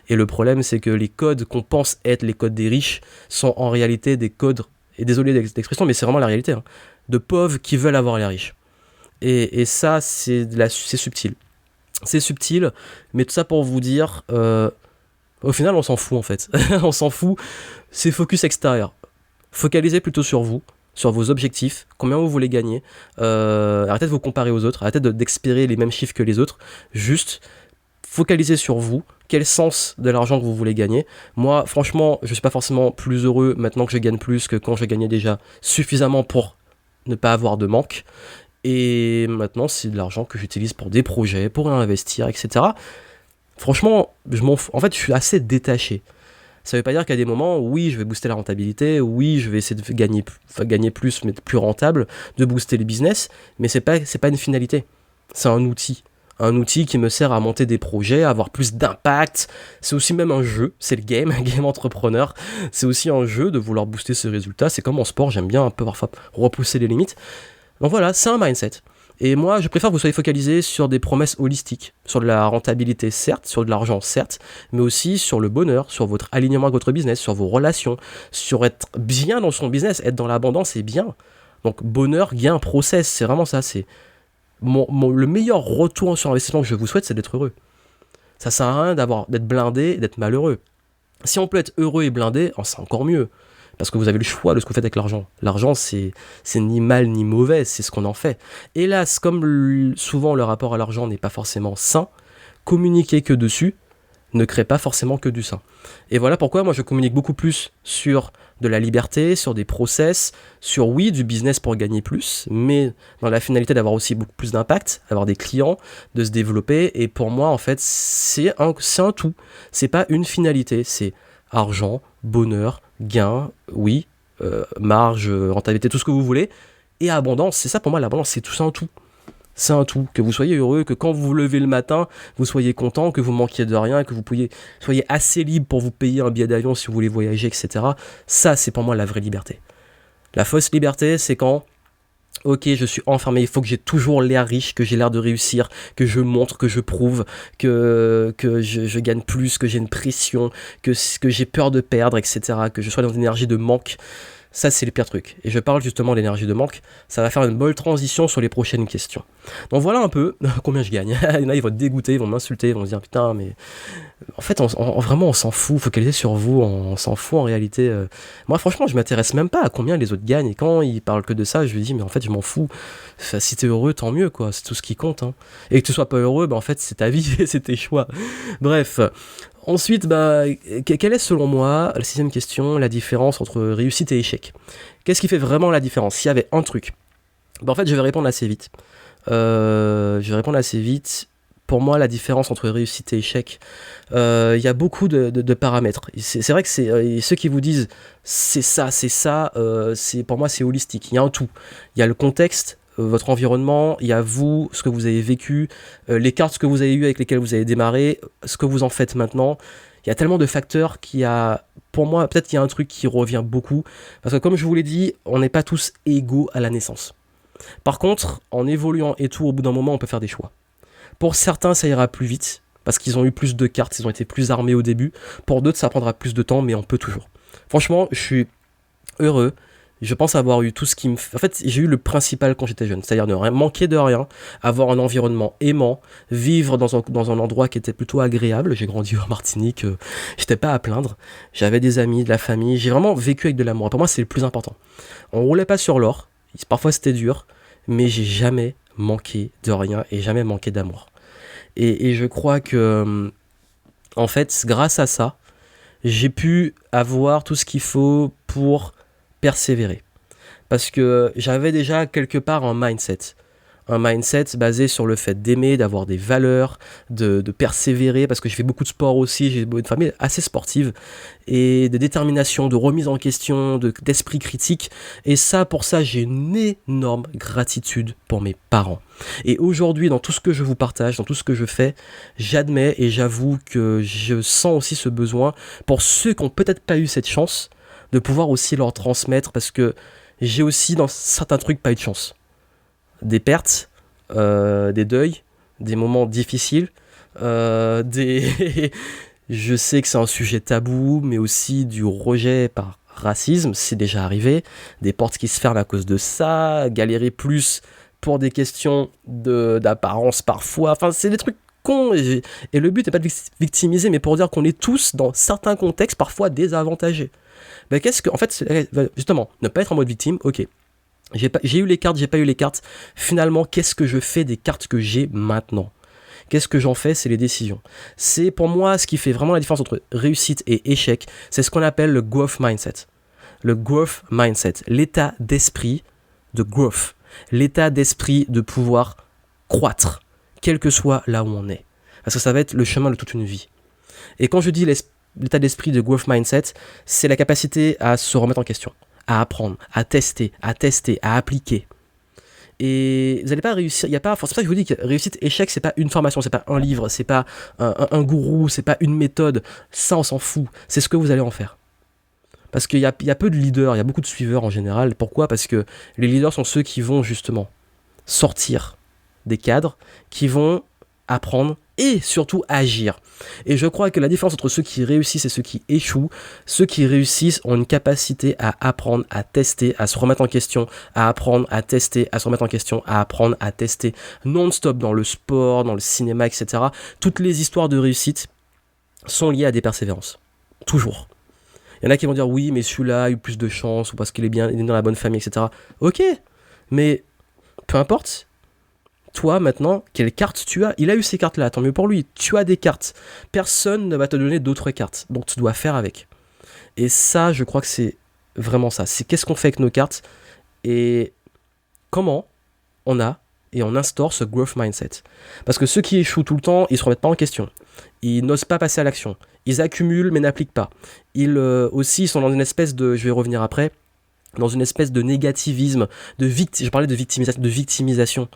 Et le problème, c'est que les codes qu'on pense être les codes des riches sont en réalité des codes, et désolé d'expression, mais c'est vraiment la réalité, hein, de pauvres qui veulent avoir les riches. Et ça, c'est subtil. C'est subtil, mais tout ça pour vous dire, au final, on s'en fout, en fait. On s'en fout, c'est focus extérieur. Focalisez plutôt sur vous, sur vos objectifs, combien vous voulez gagner. Arrêtez de vous comparer aux autres, arrêtez d'expérer les mêmes chiffres que les autres. Juste focalisez sur vous, quel sens de l'argent que vous voulez gagner. Moi, franchement, je suis pas forcément plus heureux maintenant que je gagne plus que quand je gagnais déjà suffisamment pour ne pas avoir de manque. Et maintenant, c'est de l'argent que j'utilise pour des projets, pour réinvestir, etc. Franchement, je m'en fous. En fait, je suis assez détaché. Ça veut pas dire qu'à des moments, oui, je vais booster la rentabilité, oui, je vais essayer de gagner plus, mais plus rentable, de booster les business, mais c'est pas une finalité. C'est un outil. Un outil qui me sert à monter des projets, à avoir plus d'impact. C'est aussi même un jeu, c'est le game, un game entrepreneur. C'est aussi un jeu de vouloir booster ses résultats. C'est comme en sport, j'aime bien un peu parfois repousser les limites. Donc voilà, c'est un mindset. Et moi, je préfère que vous soyez focalisé sur des promesses holistiques, sur de la rentabilité, certes, sur de l'argent, certes, mais aussi sur le bonheur, sur votre alignement avec votre business, sur vos relations, sur être bien dans son business, être dans l'abondance, c'est bien. Donc, bonheur, gain, process, c'est vraiment ça. C'est le meilleur retour sur investissement que je vous souhaite, c'est d'être heureux. Ça sert à rien d'être blindé, d'être malheureux. Si on peut être heureux et blindé, c'est encore mieux. Parce que vous avez le choix de ce que vous faites avec l'argent. L'argent, c'est ni mal ni mauvais, c'est ce qu'on en fait. Hélas, comme souvent le rapport à l'argent n'est pas forcément sain, communiquer que dessus ne crée pas forcément que du sain. Et voilà pourquoi moi je communique beaucoup plus sur de la liberté, sur des process, sur oui, du business pour gagner plus, mais dans la finalité d'avoir aussi beaucoup plus d'impact, d'avoir des clients, de se développer. Et pour moi, en fait, c'est un tout. C'est pas une finalité, c'est argent, bonheur, gain, oui, marge, rentabilité, tout ce que vous voulez, et abondance. C'est ça pour moi, l'abondance, c'est tout ça, un tout. C'est un tout. Que vous soyez heureux, que quand vous vous levez le matin, vous soyez content, que vous manquiez de rien, que vous soyez assez libre pour vous payer un billet d'avion si vous voulez voyager, etc. Ça, c'est pour moi la vraie liberté. La fausse liberté, c'est quand ok, je suis enfermé, il faut que j'ai toujours l'air riche, que j'ai l'air de réussir, que je montre, que je prouve, que je gagne plus, que j'ai une pression, que j'ai peur de perdre, etc., que je sois dans une énergie de manque. Ça, c'est le pire truc. Et je parle justement de l'énergie de manque. Ça va faire une bonne transition sur les prochaines questions. Donc voilà un peu combien je gagne. Il y en a, ils vont être dégoûtés, ils vont m'insulter, ils vont se dire putain, mais en fait, vraiment, on s'en fout. Focalisez sur vous, on s'en fout en réalité. Moi, franchement, je m'intéresse même pas à combien les autres gagnent. Et quand ils parlent que de ça, je lui dis, mais en fait, je m'en fous. Enfin, si t'es heureux, tant mieux, quoi. C'est tout ce qui compte. Hein. Et que tu sois pas heureux, en fait, c'est ta vie, c'est tes choix. Bref. Ensuite, quelle est selon moi, la sixième question, la différence entre réussite et échec? Qu'est-ce qui fait vraiment la différence? S'il y avait un truc, en fait, je vais répondre assez vite. Pour moi, la différence entre réussite et échec, il y a beaucoup de paramètres. C'est vrai que ceux qui vous disent c'est ça, pour moi, c'est holistique. Il y a un tout. Il y a le contexte, votre environnement, il y a vous, ce que vous avez vécu, les cartes que vous avez eues avec lesquelles vous avez démarré, ce que vous en faites maintenant. Il y a tellement de facteurs pour moi, peut-être qu'il y a un truc qui revient beaucoup. Parce que comme je vous l'ai dit, on n'est pas tous égaux à la naissance. Par contre, en évoluant et tout, au bout d'un moment, on peut faire des choix. Pour certains, ça ira plus vite, parce qu'ils ont eu plus de cartes, ils ont été plus armés au début. Pour d'autres, ça prendra plus de temps, mais on peut toujours. Franchement, je suis heureux. Je pense avoir eu tout ce qui me... En fait, j'ai eu le principal quand j'étais jeune, c'est-à-dire ne manquer de rien, avoir un environnement aimant, vivre dans un endroit qui était plutôt agréable. J'ai grandi en Martinique, j'étais pas à plaindre. J'avais des amis, de la famille, j'ai vraiment vécu avec de l'amour. Pour moi, c'est le plus important. On roulait pas sur l'or, parfois c'était dur, mais j'ai jamais manqué de rien et jamais manqué d'amour. Et je crois que, en fait, grâce à ça, j'ai pu avoir tout ce qu'il faut pour persévérer. Parce que j'avais déjà quelque part un mindset. un mindset basé sur le fait d'aimer, d'avoir des valeurs, de persévérer, parce que j'ai fait beaucoup de sport aussi, j'ai une famille assez sportive, et de détermination, de remise en question, d'esprit critique. Et ça, pour ça, j'ai une énorme gratitude pour mes parents. Et aujourd'hui, dans tout ce que je vous partage, dans tout ce que je fais, j'admets et j'avoue que je sens aussi ce besoin pour ceux qui n'ont peut-être pas eu cette chance de pouvoir aussi leur transmettre, parce que j'ai aussi dans certains trucs pas eu de chance. Des pertes, des deuils, des moments difficiles, des... Je sais que c'est un sujet tabou, mais aussi du rejet par racisme, c'est déjà arrivé, des portes qui se ferment à cause de ça, galérer plus pour des questions d'apparence parfois, enfin c'est des trucs cons, et le but n'est pas de victimiser, mais pour dire qu'on est tous, dans certains contextes, parfois désavantagés. Ben qu'est-ce que, en fait, justement, ne pas être en mode victime, ok, j'ai eu les cartes, j'ai pas eu les cartes, finalement, qu'est-ce que je fais des cartes que j'ai maintenant ? Qu'est-ce que j'en fais ? C'est les décisions. C'est pour moi ce qui fait vraiment la différence entre réussite et échec. C'est ce qu'on appelle le growth mindset. Le growth mindset, l'état d'esprit de growth. L'état d'esprit de pouvoir croître, quel que soit là où on est. Parce que ça va être le chemin de toute une vie. Et quand je dis l'état d'esprit de growth mindset, c'est la capacité à se remettre en question, à apprendre, à tester, à appliquer. Et vous n'allez pas réussir, il y a pas, c'est pour ça que je vous dis que réussite, échec, c'est pas une formation, c'est pas un livre, c'est pas un gourou, c'est pas une méthode, ça on s'en fout, c'est ce que vous allez en faire. Parce qu'il y a peu de leaders, il y a beaucoup de suiveurs en général. Pourquoi ? Parce que les leaders sont ceux qui vont justement sortir des cadres, qui vont apprendre et surtout agir. Et je crois que la différence entre ceux qui réussissent et ceux qui échouent, ceux qui réussissent ont une capacité à apprendre, à tester, à se remettre en question, à apprendre, à tester, à se remettre en question, à apprendre, à tester, non-stop dans le sport, dans le cinéma, etc. Toutes les histoires de réussite sont liées à des persévérances. Toujours. Il y en a qui vont dire oui, mais celui-là a eu plus de chance, ou parce qu'il est bien, il est dans la bonne famille, etc. Ok, mais peu importe. Toi, maintenant, quelle carte tu as ? Il a eu ces cartes-là, tant mieux pour lui. Tu as des cartes. Personne ne va te donner d'autres cartes. Donc, tu dois faire avec. Et ça, je crois que c'est vraiment ça. C'est qu'est-ce qu'on fait avec nos cartes et comment on a et on instaure ce growth mindset. Parce que ceux qui échouent tout le temps, ils ne se remettent pas en question. Ils n'osent pas passer à l'action. Ils accumulent mais n'appliquent pas. Ils aussi sont dans une espèce de... Je vais revenir après. Dans une espèce de négativisme. Je parlais de victimisation.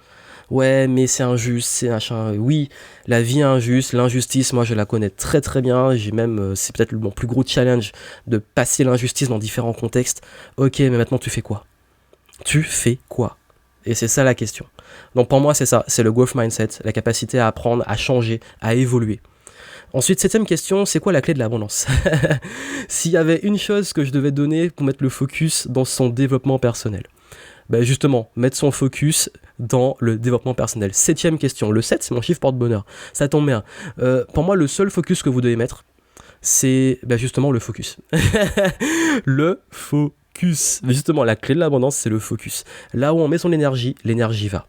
Ouais, mais c'est injuste, c'est machin. Oui, la vie est injuste, l'injustice, moi je la connais très très bien. J'ai même, c'est peut-être mon plus gros challenge de passer l'injustice dans différents contextes. Ok, mais maintenant tu fais quoi ? Tu fais quoi ? Et c'est ça la question. Donc pour moi c'est ça, c'est le growth mindset, la capacité à apprendre, à changer, à évoluer. Ensuite, 7ème question, c'est quoi la clé de l'abondance ? S'il y avait une chose que je devais donner pour mettre le focus dans son développement personnel. Ben justement, mettre son focus dans le développement personnel. 7ème question. Le 7, c'est mon chiffre porte-bonheur. Ça tombe bien. Pour moi, le seul focus que vous devez mettre, c'est justement le focus. Le focus. Mais justement, la clé de l'abondance, c'est le focus. Là où on met son énergie, l'énergie va.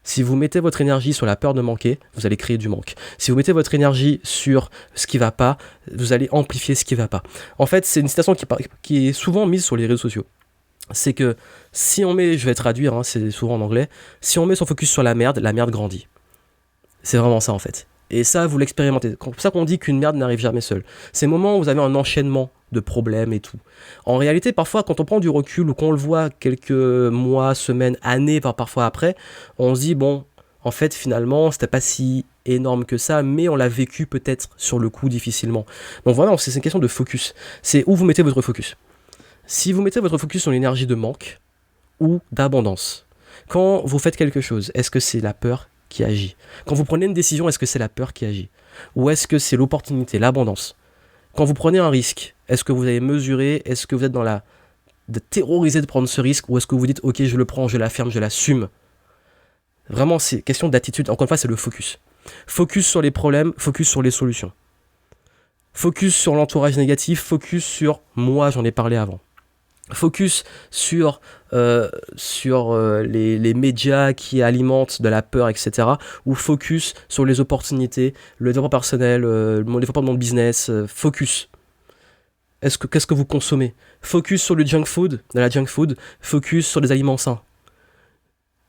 Si vous mettez votre énergie sur la peur de manquer, vous allez créer du manque. Si vous mettez votre énergie sur ce qui ne va pas, vous allez amplifier ce qui ne va pas. En fait, c'est une citation qui est souvent mise sur les réseaux sociaux. C'est que si on met, je vais traduire, c'est souvent en anglais, si on met son focus sur la merde grandit. C'est vraiment ça en fait. Et ça, vous l'expérimentez. C'est pour ça qu'on dit qu'une merde n'arrive jamais seule. C'est le moment où vous avez un enchaînement de problèmes et tout. En réalité, parfois, quand on prend du recul ou qu'on le voit quelques mois, semaines, années, parfois après, on se dit, bon, en fait, finalement, c'était pas si énorme que ça, mais on l'a vécu peut-être sur le coup difficilement. Donc voilà, c'est une question de focus. C'est où vous mettez votre focus. Si vous mettez votre focus sur l'énergie de manque ou d'abondance, quand vous faites quelque chose, est-ce que c'est la peur qui agit ? Quand vous prenez une décision, est-ce que c'est la peur qui agit ? Ou est-ce que c'est l'opportunité, l'abondance ? Quand vous prenez un risque, est-ce que vous avez mesuré ? Est-ce que vous êtes dans de terroriser de prendre ce risque ? Ou est-ce que vous dites, ok, je le prends, je l'affirme, je l'assume ? Vraiment, c'est question d'attitude. Encore une fois, c'est le focus. Focus sur les problèmes, focus sur les solutions. Focus sur l'entourage négatif, focus sur moi, j'en ai parlé avant. Focus sur les médias qui alimentent de la peur, etc. Ou focus sur les opportunités, le développement personnel, le développement de mon business. Focus. Qu'est-ce que vous consommez ? Focus sur le junk food, de la junk food. Focus sur les aliments sains.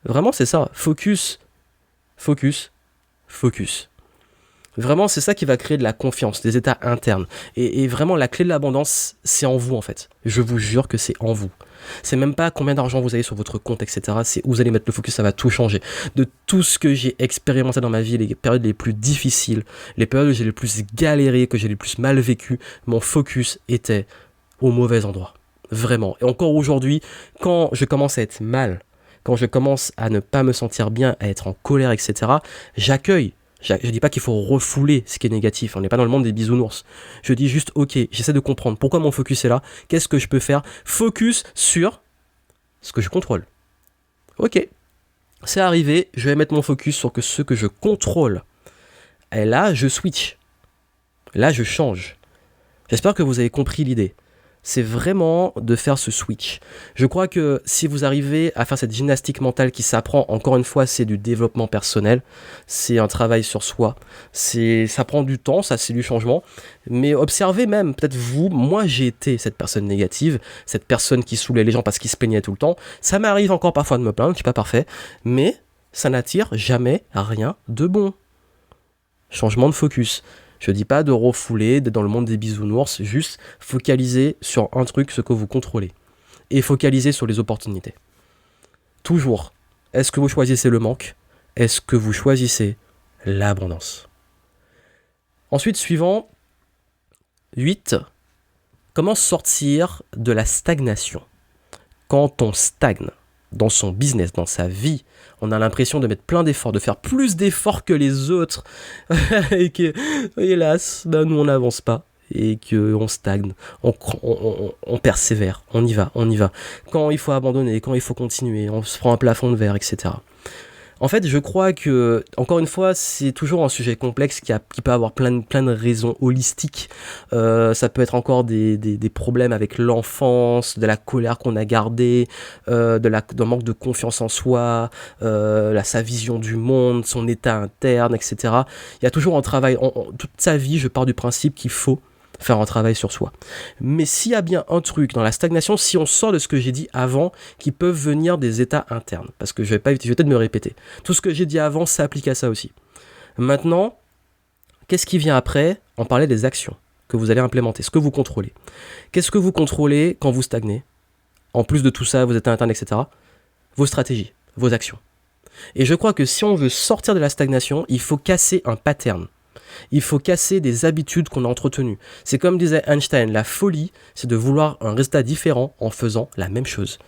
Vraiment, c'est ça. Focus, focus, focus. Vraiment, c'est ça qui va créer de la confiance, des états internes. Et vraiment, la clé de l'abondance, c'est en vous, en fait. Je vous jure que c'est en vous. C'est même pas combien d'argent vous avez sur votre compte, etc. C'est où vous allez mettre le focus, ça va tout changer. De tout ce que j'ai expérimenté dans ma vie, les périodes les plus difficiles, les périodes où j'ai le plus galéré, que j'ai le plus mal vécu, mon focus était au mauvais endroit. Vraiment. Et encore aujourd'hui, quand je commence à être mal, quand je commence à ne pas me sentir bien, à être en colère, etc., j'accueille. Je ne dis pas qu'il faut refouler ce qui est négatif, on n'est pas dans le monde des bisounours. Je dis juste, ok, j'essaie de comprendre pourquoi mon focus est là, qu'est-ce que je peux faire, focus sur ce que je contrôle. Ok, c'est arrivé, je vais mettre mon focus sur ce que je contrôle. Et là, je switch. Là, je change. J'espère que vous avez compris l'idée. C'est vraiment de faire ce switch. Je crois que si vous arrivez à faire cette gymnastique mentale qui s'apprend, encore une fois, c'est du développement personnel, c'est un travail sur soi, ça prend du temps, ça c'est du changement, mais observez même, peut-être vous, moi j'ai été cette personne négative, cette personne qui saoulait les gens parce qu'ils se plaignaient tout le temps, ça m'arrive encore parfois de me plaindre, je suis pas parfait, mais ça n'attire jamais à rien de bon. Changement de focus. Je dis pas de refouler, d'être dans le monde des bisounours, juste focaliser sur un truc, ce que vous contrôlez. Et focaliser sur les opportunités. Toujours. Est-ce que vous choisissez le manque ? Est-ce que vous choisissez l'abondance ? Ensuite, suivant, 8. Comment sortir de la stagnation ? Quand on stagne dans son business, dans sa vie, on a l'impression de mettre plein d'efforts, de faire plus d'efforts que les autres, et que, hélas, nous on n'avance pas, et qu'on stagne, on persévère, on y va. Quand il faut abandonner, quand il faut continuer, on se prend un plafond de verre, etc. En fait, je crois que, encore une fois, c'est toujours un sujet complexe qui peut avoir plein de raisons holistiques. Ça peut être encore des problèmes avec l'enfance, de la colère qu'on a gardée, d'un manque de confiance en soi, sa vision du monde, son état interne, etc. Il y a toujours un travail. Toute sa vie, je pars du principe qu'il faut faire un travail sur soi. Mais s'il y a bien un truc dans la stagnation, si on sort de ce que j'ai dit avant, qui peuvent venir des états internes, parce que je vais peut-être me répéter. Tout ce que j'ai dit avant s'applique à ça aussi. Maintenant, qu'est-ce qui vient après ? On parlait des actions que vous allez implémenter, ce que vous contrôlez. Qu'est-ce que vous contrôlez quand vous stagnez ? En plus de tout ça, vos états internes, etc. Vos stratégies, vos actions. Et je crois que si on veut sortir de la stagnation, il faut casser un pattern. Il faut casser des habitudes qu'on a entretenues. C'est comme disait Einstein, la folie, c'est de vouloir un résultat différent en faisant la même chose.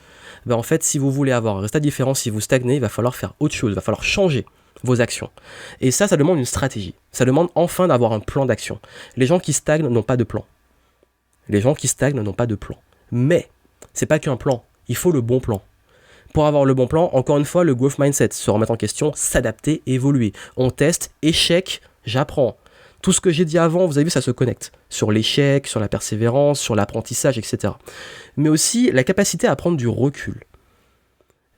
En fait, si vous voulez avoir un résultat différent, si vous stagnez, il va falloir faire autre chose, il va falloir changer vos actions. Et ça demande une stratégie. Ça demande enfin d'avoir un plan d'action. Les gens qui stagnent n'ont pas de plan. Mais, c'est pas qu'un plan, il faut le bon plan. Pour avoir le bon plan, encore une fois, le growth mindset, se remettre en question, s'adapter, évoluer. On teste, échec, j'apprends. Tout ce que j'ai dit avant, vous avez vu, ça se connecte. Sur l'échec, sur la persévérance, sur l'apprentissage, etc. Mais aussi la capacité à prendre du recul.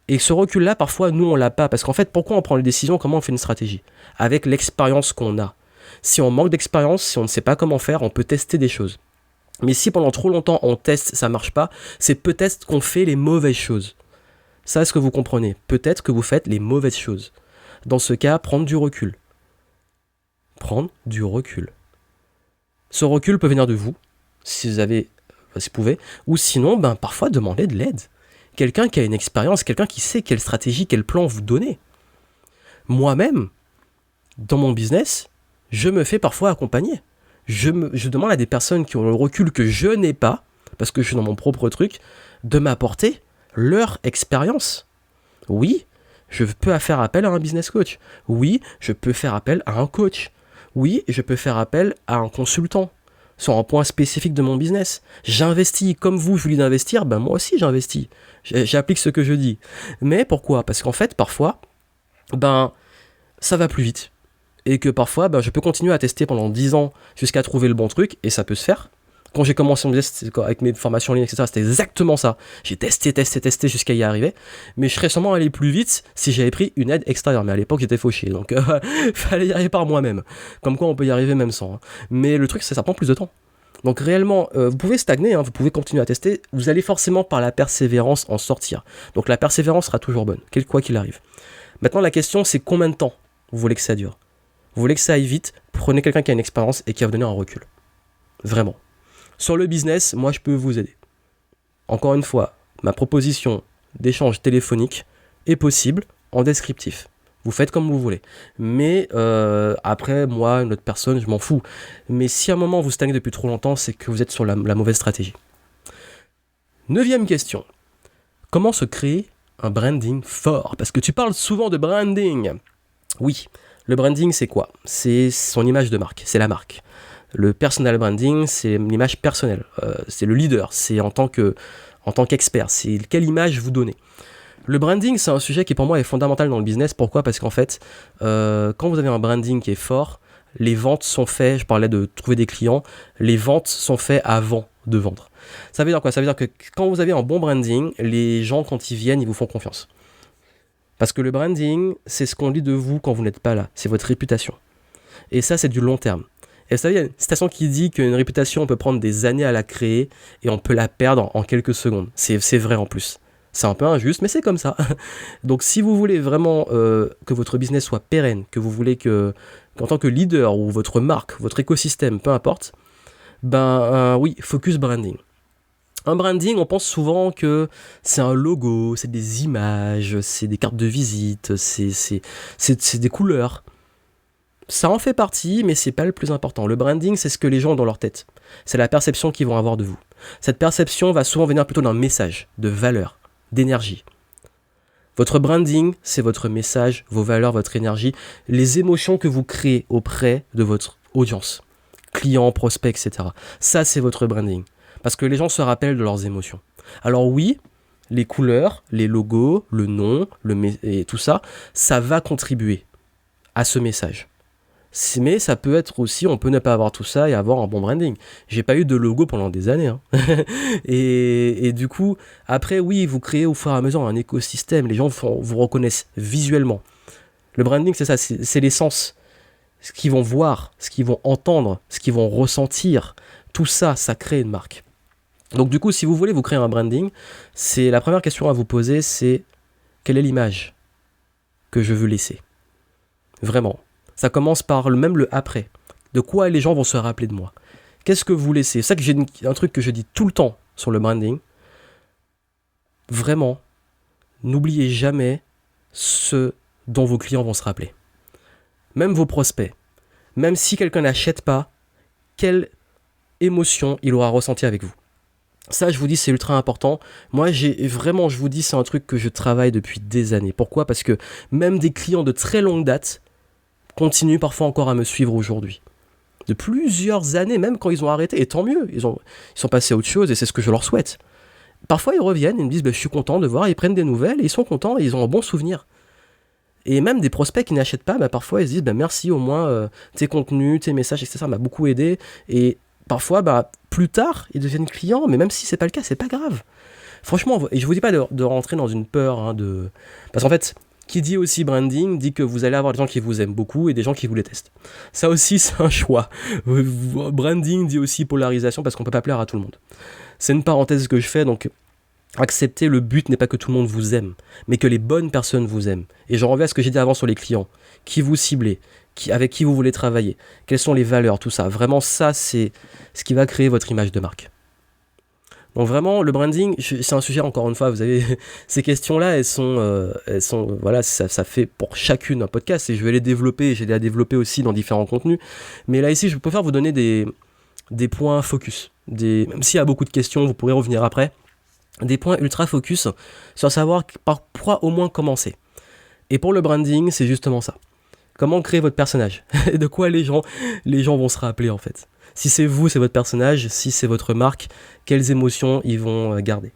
Et ce recul-là, parfois, nous, on l'a pas. Parce qu'en fait, pourquoi on prend les décisions ? Comment on fait une stratégie ? Avec l'expérience qu'on a. Si on manque d'expérience, si on ne sait pas comment faire, on peut tester des choses. Mais si pendant trop longtemps, on teste, ça marche pas, c'est peut-être qu'on fait les mauvaises choses. Ça, est-ce que vous comprenez ? Peut-être que vous faites les mauvaises choses. Dans ce cas, prendre du recul. Ce recul peut venir de vous, si vous pouvez, ou sinon, parfois demander de l'aide. Quelqu'un qui a une expérience, quelqu'un qui sait quelle stratégie, quel plan vous donner. Moi-même, dans mon business, je me fais parfois accompagner. Je demande à des personnes qui ont le recul que je n'ai pas, parce que je suis dans mon propre truc, de m'apporter leur expérience. Oui, je peux faire appel à un business coach. Oui, je peux faire appel à un coach. Oui, je peux faire appel à un consultant sur un point spécifique de mon business. J'investis comme vous, je vous dis d'investir, moi aussi j'investis. J'applique ce que je dis. Mais pourquoi ? Parce qu'en fait, parfois, ça va plus vite. Et que parfois, je peux continuer à tester pendant 10 ans jusqu'à trouver le bon truc, et ça peut se faire. Quand j'ai commencé mon business avec mes formations en ligne, etc., c'était exactement ça. J'ai testé jusqu'à y arriver. Mais je serais sûrement allé plus vite si j'avais pris une aide extérieure. Mais à l'époque, j'étais fauché. Donc, fallait y arriver par moi-même. Comme quoi, on peut y arriver même sans. Mais le truc, c'est que ça prend plus de temps. Donc réellement, vous pouvez stagner, hein, vous pouvez continuer à tester, vous allez forcément par la persévérance en sortir. Donc la persévérance sera toujours bonne, quoi qu'il arrive. Maintenant la question c'est combien de temps vous voulez que ça dure. Vous voulez que ça aille vite, prenez quelqu'un qui a une expérience et qui va vous donner un recul. Vraiment. Sur le business, moi je peux vous aider. Encore une fois, ma proposition d'échange téléphonique est possible en descriptif. Vous faites comme vous voulez. Mais après, moi, une autre personne, je m'en fous. Mais si à un moment vous stagnez depuis trop longtemps, c'est que vous êtes sur la mauvaise stratégie. 9e question. Comment se créer un branding fort ? Parce que tu parles souvent de branding. Oui, le branding c'est quoi ? C'est son image de marque, c'est la marque. Le personal branding, c'est l'image personnelle. C'est le leader, c'est en tant qu'expert. C'est quelle image vous donnez. Le branding, c'est un sujet qui pour moi est fondamental dans le business. Pourquoi ? Parce qu'en fait, quand vous avez un branding qui est fort, les ventes sont faites, je parlais de trouver des clients, les ventes sont faites avant de vendre. Ça veut dire quoi ? Ça veut dire que quand vous avez un bon branding, les gens quand ils viennent, ils vous font confiance. Parce que le branding, c'est ce qu'on dit de vous quand vous n'êtes pas là, c'est votre réputation. Et ça, c'est du long terme. Et vous savez, il y a une citation qui dit qu'une réputation, on peut prendre des années à la créer et on peut la perdre en quelques secondes. C'est vrai en plus. C'est un peu injuste, mais c'est comme ça. Donc si vous voulez vraiment que votre business soit pérenne, que vous voulez qu'en tant que leader ou votre marque, votre écosystème, peu importe, oui, focus branding. Un branding, on pense souvent que c'est un logo, c'est des images, c'est des cartes de visite, c'est des couleurs. Ça en fait partie, mais c'est pas le plus important. Le branding, c'est ce que les gens ont dans leur tête. C'est la perception qu'ils vont avoir de vous. Cette perception va souvent venir plutôt d'un message, de valeur, d'énergie. Votre branding, c'est votre message, vos valeurs, votre énergie, les émotions que vous créez auprès de votre audience, clients, prospects, etc. Ça, c'est votre branding. Parce que les gens se rappellent de leurs émotions. Alors oui, les couleurs, les logos, le nom, et tout ça, ça va contribuer à ce message. Mais ça peut être aussi, on peut ne pas avoir tout ça et avoir un bon branding. J'ai pas eu de logo pendant des années. Hein. et du coup, après, oui, vous créez au fur et à mesure un écosystème. Les gens vous reconnaissent visuellement. Le branding, c'est ça, c'est l'essence. Ce qu'ils vont voir, ce qu'ils vont entendre, ce qu'ils vont ressentir. Tout ça, ça crée une marque. Donc du coup, si vous voulez vous créer un branding, c'est la première question à vous poser, c'est quelle est l'image que je veux laisser ? Vraiment. Ça commence par même le après. De quoi les gens vont se rappeler de moi ? Qu'est-ce que vous laissez ? C'est ça que j'ai un truc que je dis tout le temps sur le branding. Vraiment, n'oubliez jamais ce dont vos clients vont se rappeler. Même vos prospects. Même si quelqu'un n'achète pas, quelle émotion il aura ressenti avec vous. Ça, je vous dis, c'est ultra important. Moi, je vous dis, c'est un truc que je travaille depuis des années. Pourquoi ? Parce que même des clients de très longue date continuent parfois encore à me suivre aujourd'hui. De plusieurs années, même quand ils ont arrêté. Et tant mieux, ils sont passés à autre chose et c'est ce que je leur souhaite. Parfois, ils reviennent et me disent, je suis content de voir, ils prennent des nouvelles et ils sont contents et ils ont un bon souvenir. Et même des prospects qui n'achètent pas, parfois, ils se disent, merci, au moins, tes contenus, tes messages, etc., ça m'a beaucoup aidé. Et parfois, plus tard, ils deviennent clients, mais même si c'est pas le cas, c'est pas grave. Franchement, et je vous dis pas de rentrer dans une peur, parce qu'en fait, qui dit aussi branding, dit que vous allez avoir des gens qui vous aiment beaucoup et des gens qui vous détestent. Ça aussi, c'est un choix. Branding dit aussi polarisation, parce qu'on peut pas plaire à tout le monde. C'est une parenthèse que je fais, donc accepter, le but n'est pas que tout le monde vous aime, mais que les bonnes personnes vous aiment. Et j'en reviens à ce que j'ai dit avant sur les clients. Qui vous ciblez, avec qui vous voulez travailler, quelles sont les valeurs, tout ça. Vraiment, ça, c'est ce qui va créer votre image de marque. Donc vraiment, le branding, c'est un sujet, encore une fois, vous avez ces questions-là, elles sont voilà, ça fait pour chacune un podcast, et je vais les développer, j'ai les développer aussi dans différents contenus. Mais là, ici, je préfère vous donner des points focus. Même s'il y a beaucoup de questions, vous pourrez revenir après. Des points ultra focus sur savoir par quoi au moins commencer. Et pour le branding, c'est justement ça. Comment créer votre personnage ? De quoi les gens vont se rappeler en fait. Si c'est vous, c'est votre personnage. Si c'est votre marque, quelles émotions ils vont garder.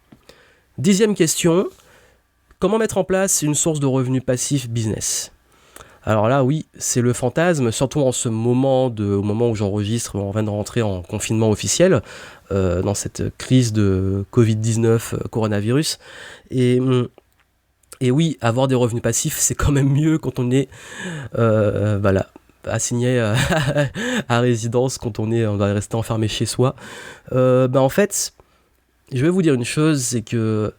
10e question. Comment mettre en place une source de revenus passifs business ? Alors là, oui, c'est le fantasme, surtout en ce moment, au moment où j'enregistre, on vient de rentrer en confinement officiel, dans cette crise de Covid-19, coronavirus. Et oui, avoir des revenus passifs, c'est quand même mieux quand on est assigné à résidence quand on va rester enfermé chez soi. En fait, je vais vous dire une chose, c'est que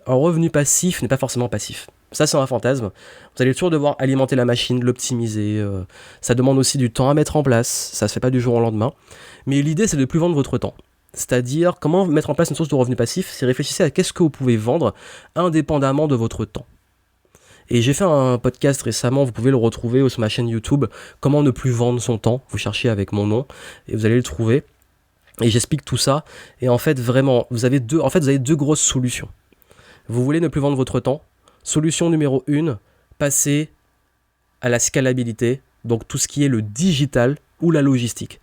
un revenu passif n'est pas forcément passif. Ça, c'est un fantasme. Vous allez toujours devoir alimenter la machine, l'optimiser. Ça demande aussi du temps à mettre en place. Ça se fait pas du jour au lendemain. Mais l'idée, c'est de ne plus vendre votre temps. C'est-à-dire, comment mettre en place une source de revenu passif, c'est réfléchissez à qu'est-ce que vous pouvez vendre indépendamment de votre temps. Et j'ai fait un podcast récemment, vous pouvez le retrouver sur ma chaîne YouTube, comment ne plus vendre son temps. Vous cherchez avec mon nom et vous allez le trouver. Et j'explique tout ça. Et en fait, vraiment, vous avez deux grosses solutions. Vous voulez ne plus vendre votre temps. Solution numéro 1, passer à la scalabilité, donc tout ce qui est le digital ou la logistique.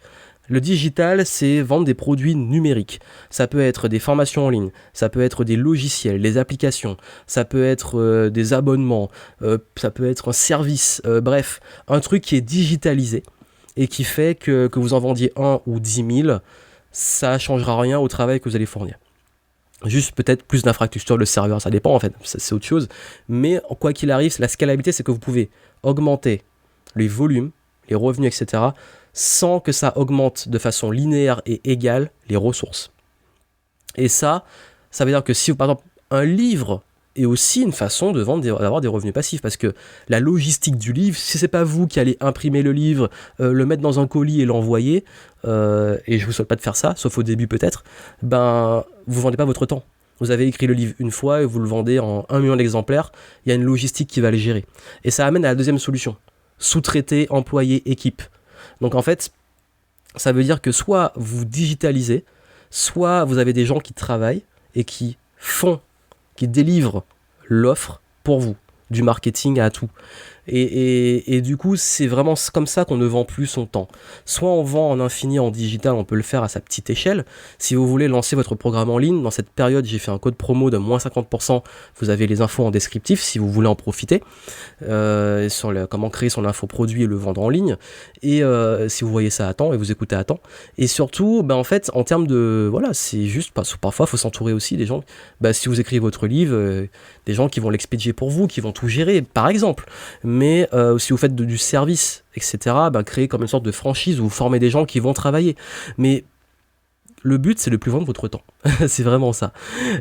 Le digital, c'est vendre des produits numériques. Ça peut être des formations en ligne, ça peut être des logiciels, des applications, ça peut être des abonnements, ça peut être un service, bref, un truc qui est digitalisé et qui fait que vous en vendiez 1 ou 10 000, ça ne changera rien au travail que vous allez fournir. Juste peut-être plus d'infrastructures, le serveur, ça dépend en fait, c'est autre chose. Mais quoi qu'il arrive, la scalabilité, c'est que vous pouvez augmenter les volumes, les revenus, etc., sans que ça augmente de façon linéaire et égale les ressources. Et ça veut dire que si, par exemple, un livre est aussi une façon de vendre, d'avoir des revenus passifs, parce que la logistique du livre, si c'est pas vous qui allez imprimer le livre, le mettre dans un colis et l'envoyer, et je vous souhaite pas de faire ça, sauf au début peut-être, vous vendez pas votre temps. Vous avez écrit le livre une fois et vous le vendez en 1 million d'exemplaires, il y a une logistique qui va le gérer. Et ça amène à la deuxième solution, sous-traiter, employé, équipe. Donc en fait, ça veut dire que soit vous digitalisez, soit vous avez des gens qui travaillent et qui délivrent l'offre pour vous, du marketing à tout. Et du coup, c'est vraiment comme ça qu'on ne vend plus son temps. Soit on vend en infini en digital, on peut le faire à sa petite échelle. Si vous voulez lancer votre programme en ligne, dans cette période, j'ai fait un code promo de moins 50%. Vous avez les infos en descriptif si vous voulez en profiter. Sur comment créer son infoproduit et le vendre en ligne. Et si vous voyez ça à temps et vous écoutez à temps. Et surtout, en fait, en termes de... Voilà, c'est juste... Parfois, il faut s'entourer aussi des gens... si vous écrivez votre livre, des gens qui vont l'expédier pour vous, qui vont tout gérer, par exemple. Mais si vous faites du service, etc., créez comme une sorte de franchise où vous formez des gens qui vont travailler. Mais le but, c'est de ne plus vendre votre temps. C'est vraiment ça.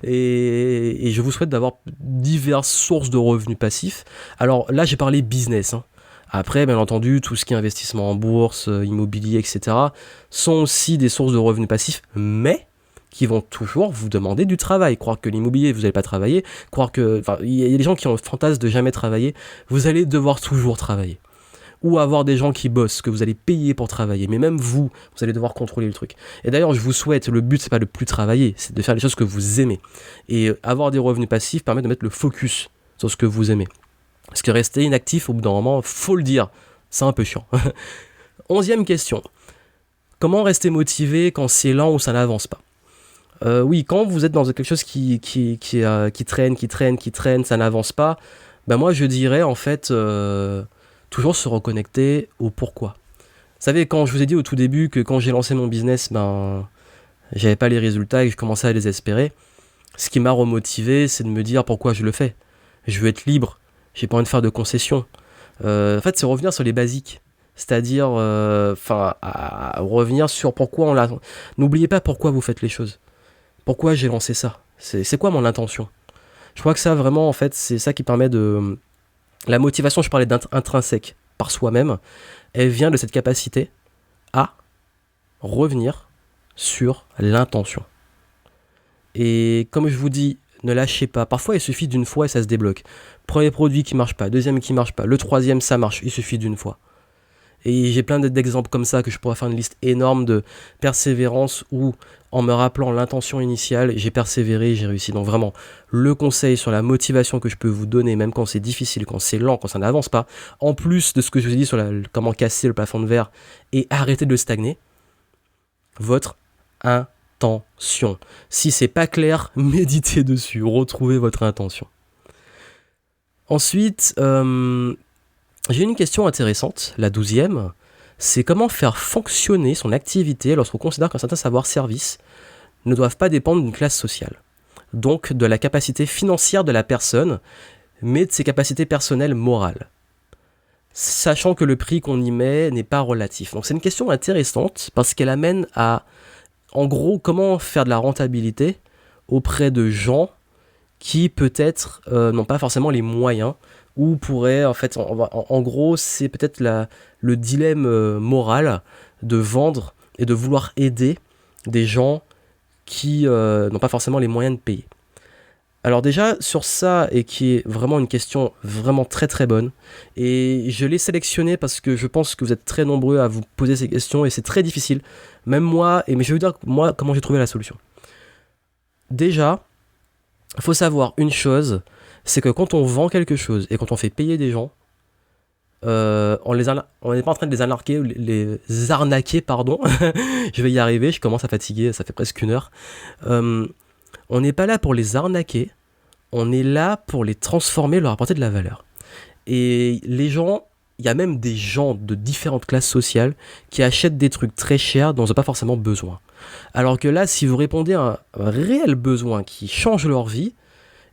Et je vous souhaite d'avoir diverses sources de revenus passifs. Alors là, j'ai parlé business. Après, bien entendu, tout ce qui est investissement en bourse, immobilier, etc., sont aussi des sources de revenus passifs, mais qui vont toujours vous demander du travail. Croire que l'immobilier, vous n'allez pas travailler, il y a des gens qui ont le fantasme de jamais travailler, vous allez devoir toujours travailler. Ou avoir des gens qui bossent, que vous allez payer pour travailler, mais même vous allez devoir contrôler le truc. Et d'ailleurs, je vous souhaite, le but, c'est pas de plus travailler, c'est de faire les choses que vous aimez. Et avoir des revenus passifs permet de mettre le focus sur ce que vous aimez. Parce que rester inactif, au bout d'un moment, faut le dire, c'est un peu chiant. 11e question. Comment rester motivé quand c'est lent ou ça n'avance pas ? Oui, quand vous êtes dans quelque chose qui traîne, ça n'avance pas, moi je dirais en fait toujours se reconnecter au pourquoi. Vous savez, quand je vous ai dit au tout début que quand j'ai lancé mon business, j'avais pas les résultats et que je commençais à les espérer, ce qui m'a remotivé, c'est de me dire pourquoi je le fais. Je veux être libre, j'ai pas envie de faire de concessions. En fait, c'est revenir sur les basiques. C'est-à-dire, à revenir sur pourquoi on l'a... N'oubliez pas pourquoi vous faites les choses. Pourquoi j'ai lancé ça ? C'est quoi mon intention ? Je crois que ça, vraiment, en fait, c'est ça qui permet de... La motivation, je parlais d'intrinsèque par soi-même, elle vient de cette capacité à revenir sur l'intention. Et comme je vous dis, ne lâchez pas. Parfois, il suffit d'une fois et ça se débloque. Premier produit qui marche pas, deuxième qui marche pas, le troisième, ça marche. Il suffit d'une fois. Et j'ai plein d'exemples comme ça que je pourrais faire une liste énorme de persévérance où, en me rappelant l'intention initiale, j'ai persévéré et j'ai réussi. Donc vraiment, le conseil sur la motivation que je peux vous donner, même quand c'est difficile, quand c'est lent, quand ça n'avance pas, en plus de ce que je vous ai dit sur comment casser le plafond de verre et arrêter de stagner, votre intention. Si c'est pas clair, méditez dessus, retrouvez votre intention. Ensuite, j'ai une question intéressante, la 12e, c'est comment faire fonctionner son activité lorsqu'on considère qu'un certain savoir-service ne doivent pas dépendre d'une classe sociale. Donc de la capacité financière de la personne, mais de ses capacités personnelles morales. sachant que le prix qu'on y met n'est pas relatif. Donc c'est une question intéressante parce qu'elle amène à, en gros, comment faire de la rentabilité auprès de gens qui peut-être n'ont pas forcément les moyens ou pourraient, en fait, en gros, c'est peut-être le dilemme moral de vendre et de vouloir aider des gens qui n'ont pas forcément les moyens de payer. Alors déjà, sur ça, et qui est vraiment une question vraiment très très bonne, et je l'ai sélectionné parce que je pense que vous êtes très nombreux à vous poser ces questions, et c'est très difficile, même moi, mais je vais vous dire moi comment j'ai trouvé la solution. Déjà, il faut savoir une chose, c'est que quand on vend quelque chose, et quand on fait payer des gens, on n'est pas en train de les arnaquer, pardon, je vais y arriver, je commence à fatiguer, ça fait presque 1 heure. On n'est pas là pour les arnaquer, on est là pour les transformer, leur apporter de la valeur. Et les gens, il y a même des gens de différentes classes sociales qui achètent des trucs très chers dont ils n'ont pas forcément besoin. Alors que là, si vous répondez à un réel besoin qui change leur vie,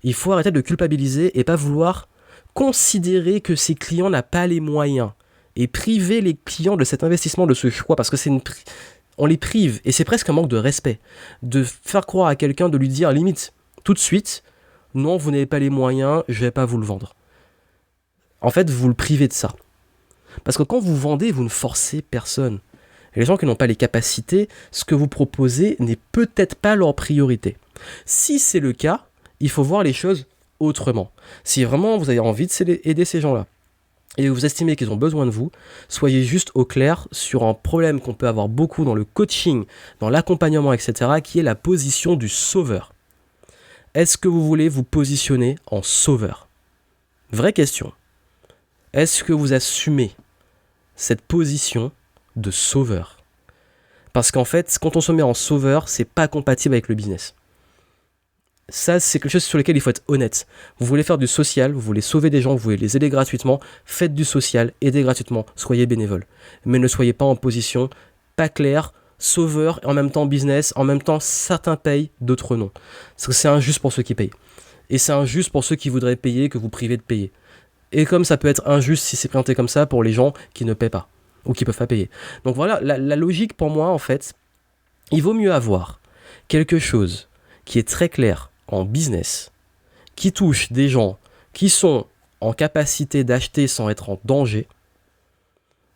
il faut arrêter de culpabiliser et pas vouloir considérer que ces clients n'ont pas les moyens et priver les clients de cet investissement, de ce choix, parce que on les prive, et c'est presque un manque de respect, de faire croire à quelqu'un, de lui dire limite, tout de suite, non, vous n'avez pas les moyens, je vais pas vous le vendre. En fait, vous le privez de ça. Parce que quand vous vendez, vous ne forcez personne. Et les gens qui n'ont pas les capacités, ce que vous proposez n'est peut-être pas leur priorité. Si c'est le cas, il faut voir les choses autrement. Si vraiment vous avez envie d'aider ces gens-là, et vous estimez qu'ils ont besoin de vous, soyez juste au clair sur un problème qu'on peut avoir beaucoup dans le coaching, dans l'accompagnement, etc., qui est la position du sauveur. Est-ce que vous voulez vous positionner en sauveur ? Vraie question. Est-ce que vous assumez cette position de sauveur ? Parce qu'en fait, quand on se met en sauveur, c'est pas compatible avec le business. Ça, c'est quelque chose sur lequel il faut être honnête. Vous voulez faire du social, vous voulez sauver des gens, vous voulez les aider gratuitement, faites du social, aidez gratuitement, soyez bénévole. Mais ne soyez pas en position pas claire, sauveur, et en même temps business, en même temps certains payent, d'autres non. Parce que c'est injuste pour ceux qui payent. Et c'est injuste pour ceux qui voudraient payer, que vous privez de payer. Et comme ça peut être injuste si c'est présenté comme ça pour les gens qui ne paient pas, ou qui ne peuvent pas payer. Donc voilà, la logique pour moi, en fait, il vaut mieux avoir quelque chose qui est très clair en business, qui touche des gens qui sont en capacité d'acheter sans être en danger,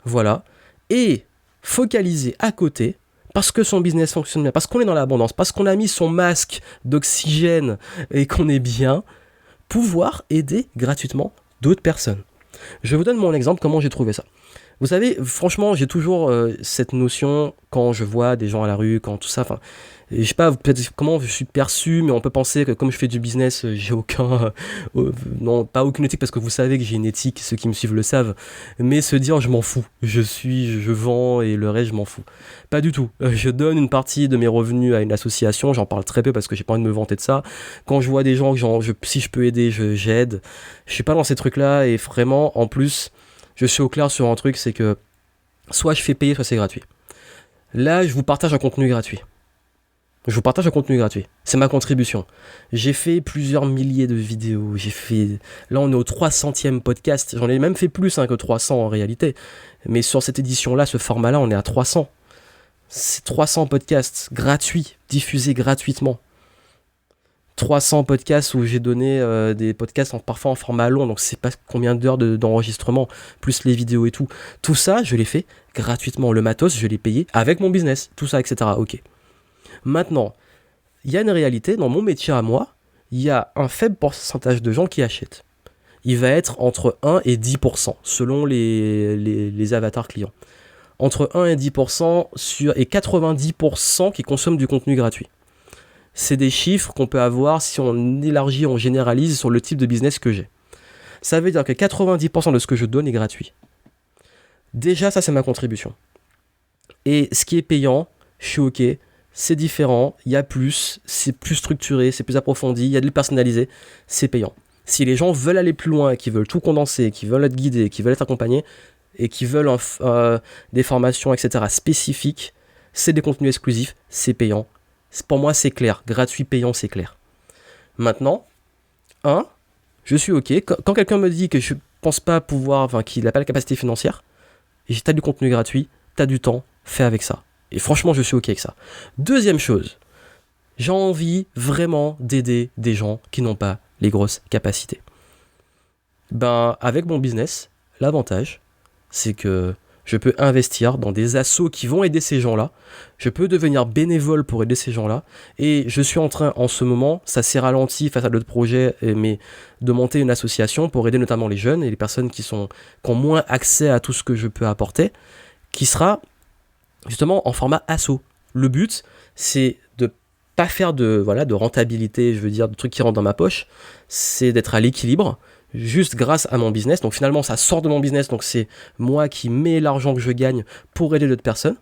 voilà, et focaliser à côté, parce que son business fonctionne bien, parce qu'on est dans l'abondance, parce qu'on a mis son masque d'oxygène et qu'on est bien, pouvoir aider gratuitement d'autres personnes. Je vous donne mon exemple, comment j'ai trouvé ça. Vous savez, franchement, j'ai toujours cette notion quand je vois des gens à la rue, quand tout ça, enfin, je sais pas peut-être comment je suis perçu, mais on peut penser que comme je fais du business, j'ai non, pas aucune éthique, parce que vous savez que j'ai une éthique, ceux qui me suivent le savent, mais se dire je m'en fous, je vends et le reste je m'en fous. Pas du tout. Je donne une partie de mes revenus à une association, j'en parle très peu parce que j'ai pas envie de me vanter de ça. Quand je vois des gens, si je peux aider, j'aide. Je suis pas dans ces trucs-là, et vraiment, en plus, je suis au clair sur un truc, c'est que soit je fais payer, soit c'est gratuit. Là, je vous partage un contenu gratuit. C'est ma contribution. J'ai fait plusieurs milliers de vidéos. Là, on est au 300e podcast. J'en ai même fait plus que 300 en réalité. Mais sur cette édition-là, ce format-là, on est à 300. C'est 300 podcasts gratuits, diffusés gratuitement. 300 podcasts où j'ai donné des podcasts parfois en format long, donc c'est pas combien d'heures d'enregistrement, plus les vidéos et tout. Tout ça, je l'ai fait gratuitement. Le matos, je l'ai payé avec mon business, tout ça, etc. Ok. Maintenant, il y a une réalité, dans mon métier à moi, il y a un faible pourcentage de gens qui achètent. Il va être entre 1 et 10%, selon les avatars clients. Entre 1 et 10% et 90% qui consomment du contenu gratuit. C'est des chiffres qu'on peut avoir si on élargit, on généralise sur le type de business que j'ai. Ça veut dire que 90% de ce que je donne est gratuit. Déjà, ça, c'est ma contribution. Et ce qui est payant, je suis OK, c'est différent, il y a plus, c'est plus structuré, c'est plus approfondi, il y a de le personnalisé, c'est payant. Si les gens veulent aller plus loin, qui veulent tout condenser, qui veulent être guidés, qui veulent être accompagnés, et qui veulent des formations, etc. spécifiques, c'est des contenus exclusifs, c'est payant. Pour moi, c'est clair. Gratuit, payant, c'est clair. Maintenant, je suis OK. Quand quelqu'un me dit que pense pas pouvoir, enfin, qu'il n'a pas la capacité financière, et t'as du contenu gratuit, t'as du temps, fais avec ça. Et franchement, je suis ok avec ça. Deuxième chose, j'ai envie vraiment d'aider des gens qui n'ont pas les grosses capacités. Ben, avec mon business, l'avantage, c'est que je peux investir dans des assos qui vont aider ces gens-là. Je peux devenir bénévole pour aider ces gens-là. Et je suis en train, en ce moment, ça s'est ralenti face à d'autres projets, mais de monter une association pour aider notamment les jeunes et les personnes qui ont moins accès à tout ce que je peux apporter, qui sera justement en format asso. Le but, c'est de pas faire de rentabilité, je veux dire, de trucs qui rentrent dans ma poche. C'est d'être à l'équilibre, juste grâce à mon business. Donc finalement, ça sort de mon business, donc c'est moi qui mets l'argent que je gagne pour aider d'autres personnes,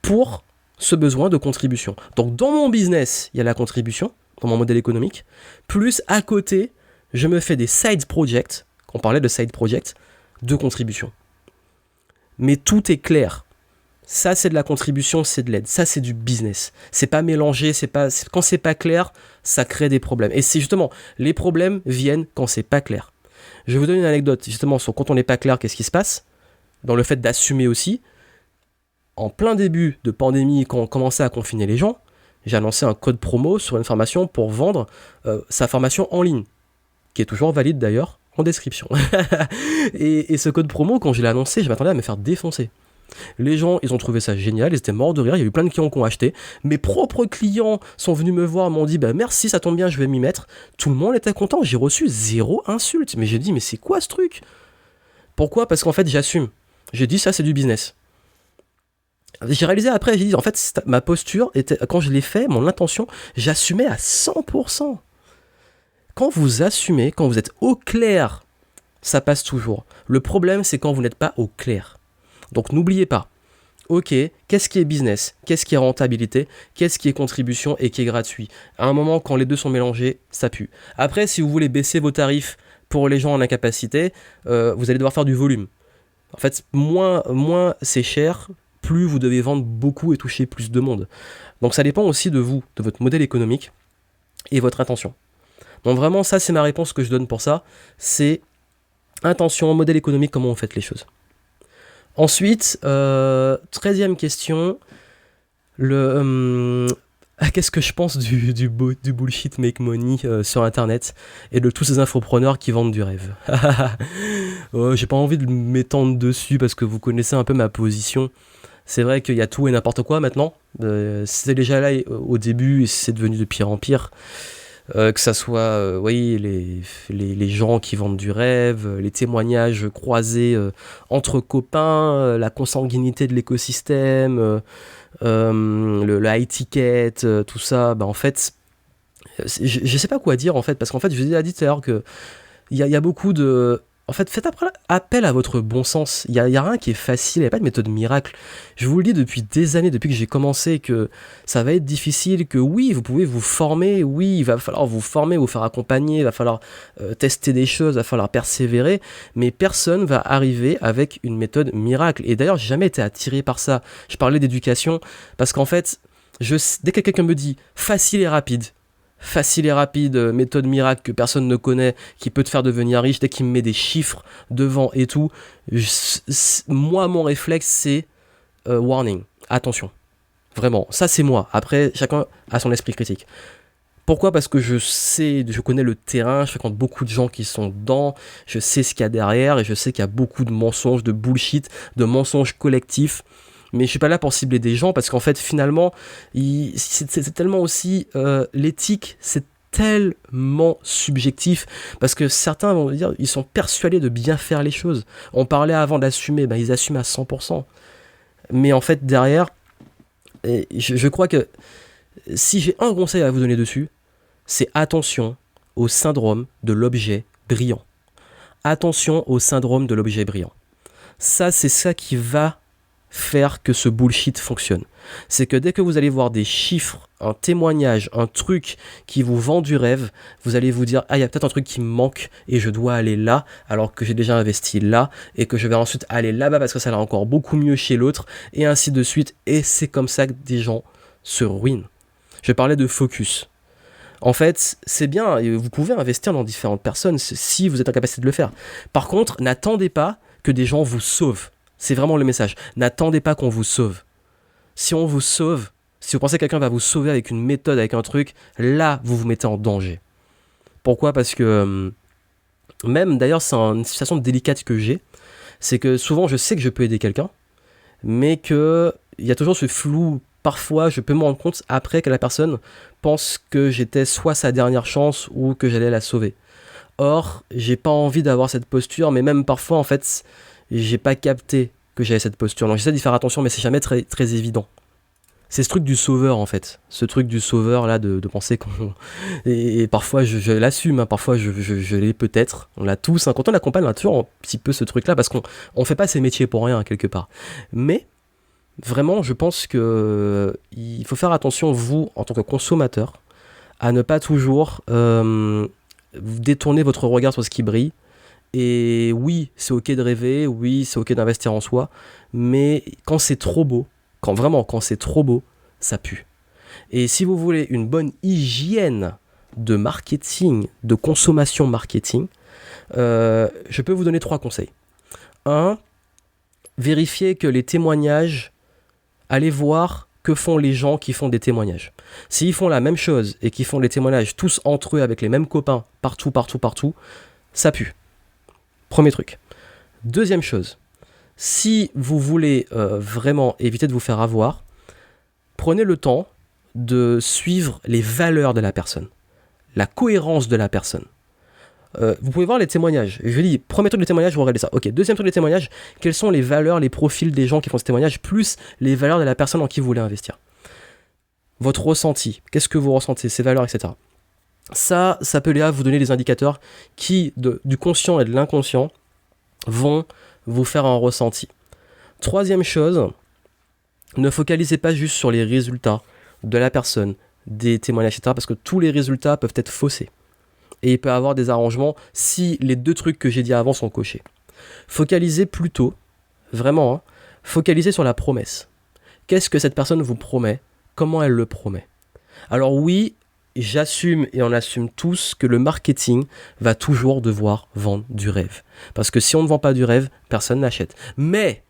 pour ce besoin de contribution. Donc dans mon business, il y a la contribution, dans mon modèle économique, plus à côté, je me fais des side projects, on parlait de side projects, de contribution. Mais tout est clair. Ça, c'est de la contribution, c'est de l'aide. Ça, c'est du business. C'est pas mélangé, quand c'est pas clair, ça crée des problèmes. Et c'est justement, les problèmes viennent quand c'est pas clair. Je vais vous donner une anecdote, justement, sur quand on n'est pas clair, qu'est-ce qui se passe, dans le fait d'assumer aussi. En plein début de pandémie, quand on commençait à confiner les gens, j'ai annoncé un code promo sur une formation pour vendre sa formation en ligne, qui est toujours valide d'ailleurs, en description. et ce code promo, quand je l'ai annoncé, je m'attendais à me faire défoncer. Les gens, ils ont trouvé ça génial, ils étaient morts de rire, il y a eu plein de clients qui ont acheté. Mes propres clients sont venus me voir, m'ont dit merci, ça tombe bien, je vais m'y mettre. Tout le monde était content, j'ai reçu 0 insulte. Mais j'ai dit, mais c'est quoi ce truc? Pourquoi? Parce qu'en fait, j'assume. J'ai dit, ça, c'est du business. J'ai réalisé après, j'ai dit, en fait, ma posture était, quand je l'ai fait, mon intention, j'assumais à 100%. Quand vous assumez, quand vous êtes au clair, ça passe toujours. Le problème, c'est quand vous n'êtes pas au clair. Donc n'oubliez pas, ok, qu'est-ce qui est business, qu'est-ce qui est rentabilité, qu'est-ce qui est contribution et qui est gratuit. À un moment, quand les deux sont mélangés, ça pue. Après, si vous voulez baisser vos tarifs pour les gens en incapacité, vous allez devoir faire du volume. En fait, moins c'est cher, plus vous devez vendre beaucoup et toucher plus de monde. Donc ça dépend aussi de vous, de votre modèle économique et votre intention. Donc vraiment, ça c'est ma réponse que je donne pour ça, c'est intention, modèle économique, comment vous faites les choses. Ensuite, 13e question, qu'est-ce que je pense du bullshit make money sur internet et de tous ces infopreneurs qui vendent du rêve. J'ai pas envie de m'étendre dessus parce que vous connaissez un peu ma position. C'est vrai qu'il y a tout et n'importe quoi maintenant. C'était déjà là au début et c'est devenu de pire en pire. Que ça soit les gens qui vendent du rêve, les témoignages croisés entre copains, la consanguinité de l'écosystème, le high ticket, tout ça, en fait, je sais pas quoi dire en fait, parce qu'en fait, je vous ai dit tout à l'heure qu'il y a beaucoup de... En fait, faites appel à votre bon sens. Il y a rien qui est facile, il n'y a pas de méthode miracle. Je vous le dis depuis des années, depuis que j'ai commencé, que ça va être difficile, que oui, vous pouvez vous former, oui, il va falloir vous former, vous faire accompagner, il va falloir tester des choses, il va falloir persévérer, mais personne va arriver avec une méthode miracle. Et d'ailleurs, j'ai jamais été attiré par ça. Je parlais d'éducation, parce qu'en fait, dès que quelqu'un me dit facile et rapide, méthode miracle que personne ne connaît, qui peut te faire devenir riche, dès qu'il me met des chiffres devant et tout, moi, mon réflexe, c'est warning, attention. Vraiment, ça c'est moi. Après, chacun a son esprit critique. Pourquoi ? Parce que je connais le terrain, je fréquente beaucoup de gens qui sont dedans, je sais ce qu'il y a derrière, et je sais qu'il y a beaucoup de mensonges, de bullshit, de mensonges collectifs. Mais je suis pas là pour cibler des gens parce qu'en fait finalement c'est tellement aussi l'éthique, c'est tellement subjectif parce que certains vont dire ils sont persuadés de bien faire les choses. On parlait avant d'assumer, ils assument à 100%. Mais en fait derrière, je crois que si j'ai un conseil à vous donner dessus, c'est attention au syndrome de l'objet brillant. Attention au syndrome de l'objet brillant. Ça, c'est ça qui va faire que ce bullshit fonctionne. C'est que dès que vous allez voir des chiffres, un témoignage, un truc qui vous vend du rêve, vous allez vous dire il y a peut-être un truc qui me manque et je dois aller là alors que j'ai déjà investi là et que je vais ensuite aller là-bas parce que ça va encore beaucoup mieux chez l'autre et ainsi de suite. Et c'est comme ça que des gens se ruinent. Je parlais de focus. En fait, c'est bien, et vous pouvez investir dans différentes personnes si vous êtes en capacité de le faire. Par contre, n'attendez pas que des gens vous sauvent. C'est vraiment le message. N'attendez pas qu'on vous sauve. Si on vous sauve, si vous pensez que quelqu'un va vous sauver avec une méthode, avec un truc, là, vous vous mettez en danger. Pourquoi ? Parce que, même d'ailleurs, c'est une situation délicate que j'ai, c'est que souvent, je sais que je peux aider quelqu'un, mais qu'il y a toujours ce flou. Parfois, je peux me rendre compte après que la personne pense que j'étais soit sa dernière chance ou que j'allais la sauver. Or, j'ai pas envie d'avoir cette posture, mais même parfois, en fait, j'ai pas capté que j'avais cette posture. Donc j'essaie d'y faire attention, mais c'est jamais très, très évident. C'est ce truc du sauveur, en fait. Ce truc du sauveur, là, de penser qu'on... Et parfois, je l'assume, hein. Parfois, je l'ai peut-être. On l'a tous, hein. Quand on accompagne, on a toujours un petit peu ce truc-là, parce qu'on fait pas ces métiers pour rien, quelque part. Mais, vraiment, je pense que il faut faire attention, vous, en tant que consommateur, à ne pas toujours détourner votre regard sur ce qui brille. Et oui, c'est ok de rêver, oui, c'est ok d'investir en soi, mais quand c'est trop beau, quand c'est trop beau, ça pue. Et si vous voulez une bonne hygiène de marketing, de consommation marketing, je peux vous donner 3 conseils. 1, vérifiez que les témoignages, allez voir que font les gens qui font des témoignages. S'ils font la même chose et qu'ils font des témoignages tous entre eux avec les mêmes copains, partout, ça pue. Premier truc. Deuxième chose, si vous voulez vraiment éviter de vous faire avoir, prenez le temps de suivre les valeurs de la personne, la cohérence de la personne. Vous pouvez voir les témoignages. Je dis, premier truc de témoignage, vous regardez ça. Ok, deuxième truc de témoignage, quelles sont les valeurs, les profils des gens qui font ce témoignage, plus les valeurs de la personne en qui vous voulez investir. Votre ressenti, qu'est-ce que vous ressentez, ces valeurs, etc. Ça peut là vous donner des indicateurs qui, du conscient et de l'inconscient, vont vous faire un ressenti. Troisième chose, ne focalisez pas juste sur les résultats de la personne, des témoignages, etc. Parce que tous les résultats peuvent être faussés. Et il peut y avoir des arrangements si les 2 trucs que j'ai dit avant sont cochés. Focalisez plutôt, vraiment, focalisez sur la promesse. Qu'est-ce que cette personne vous promet ? Comment elle le promet ? Alors oui, j'assume et on assume tous que le marketing va toujours devoir vendre du rêve. Parce que si on ne vend pas du rêve, personne n'achète. Mais,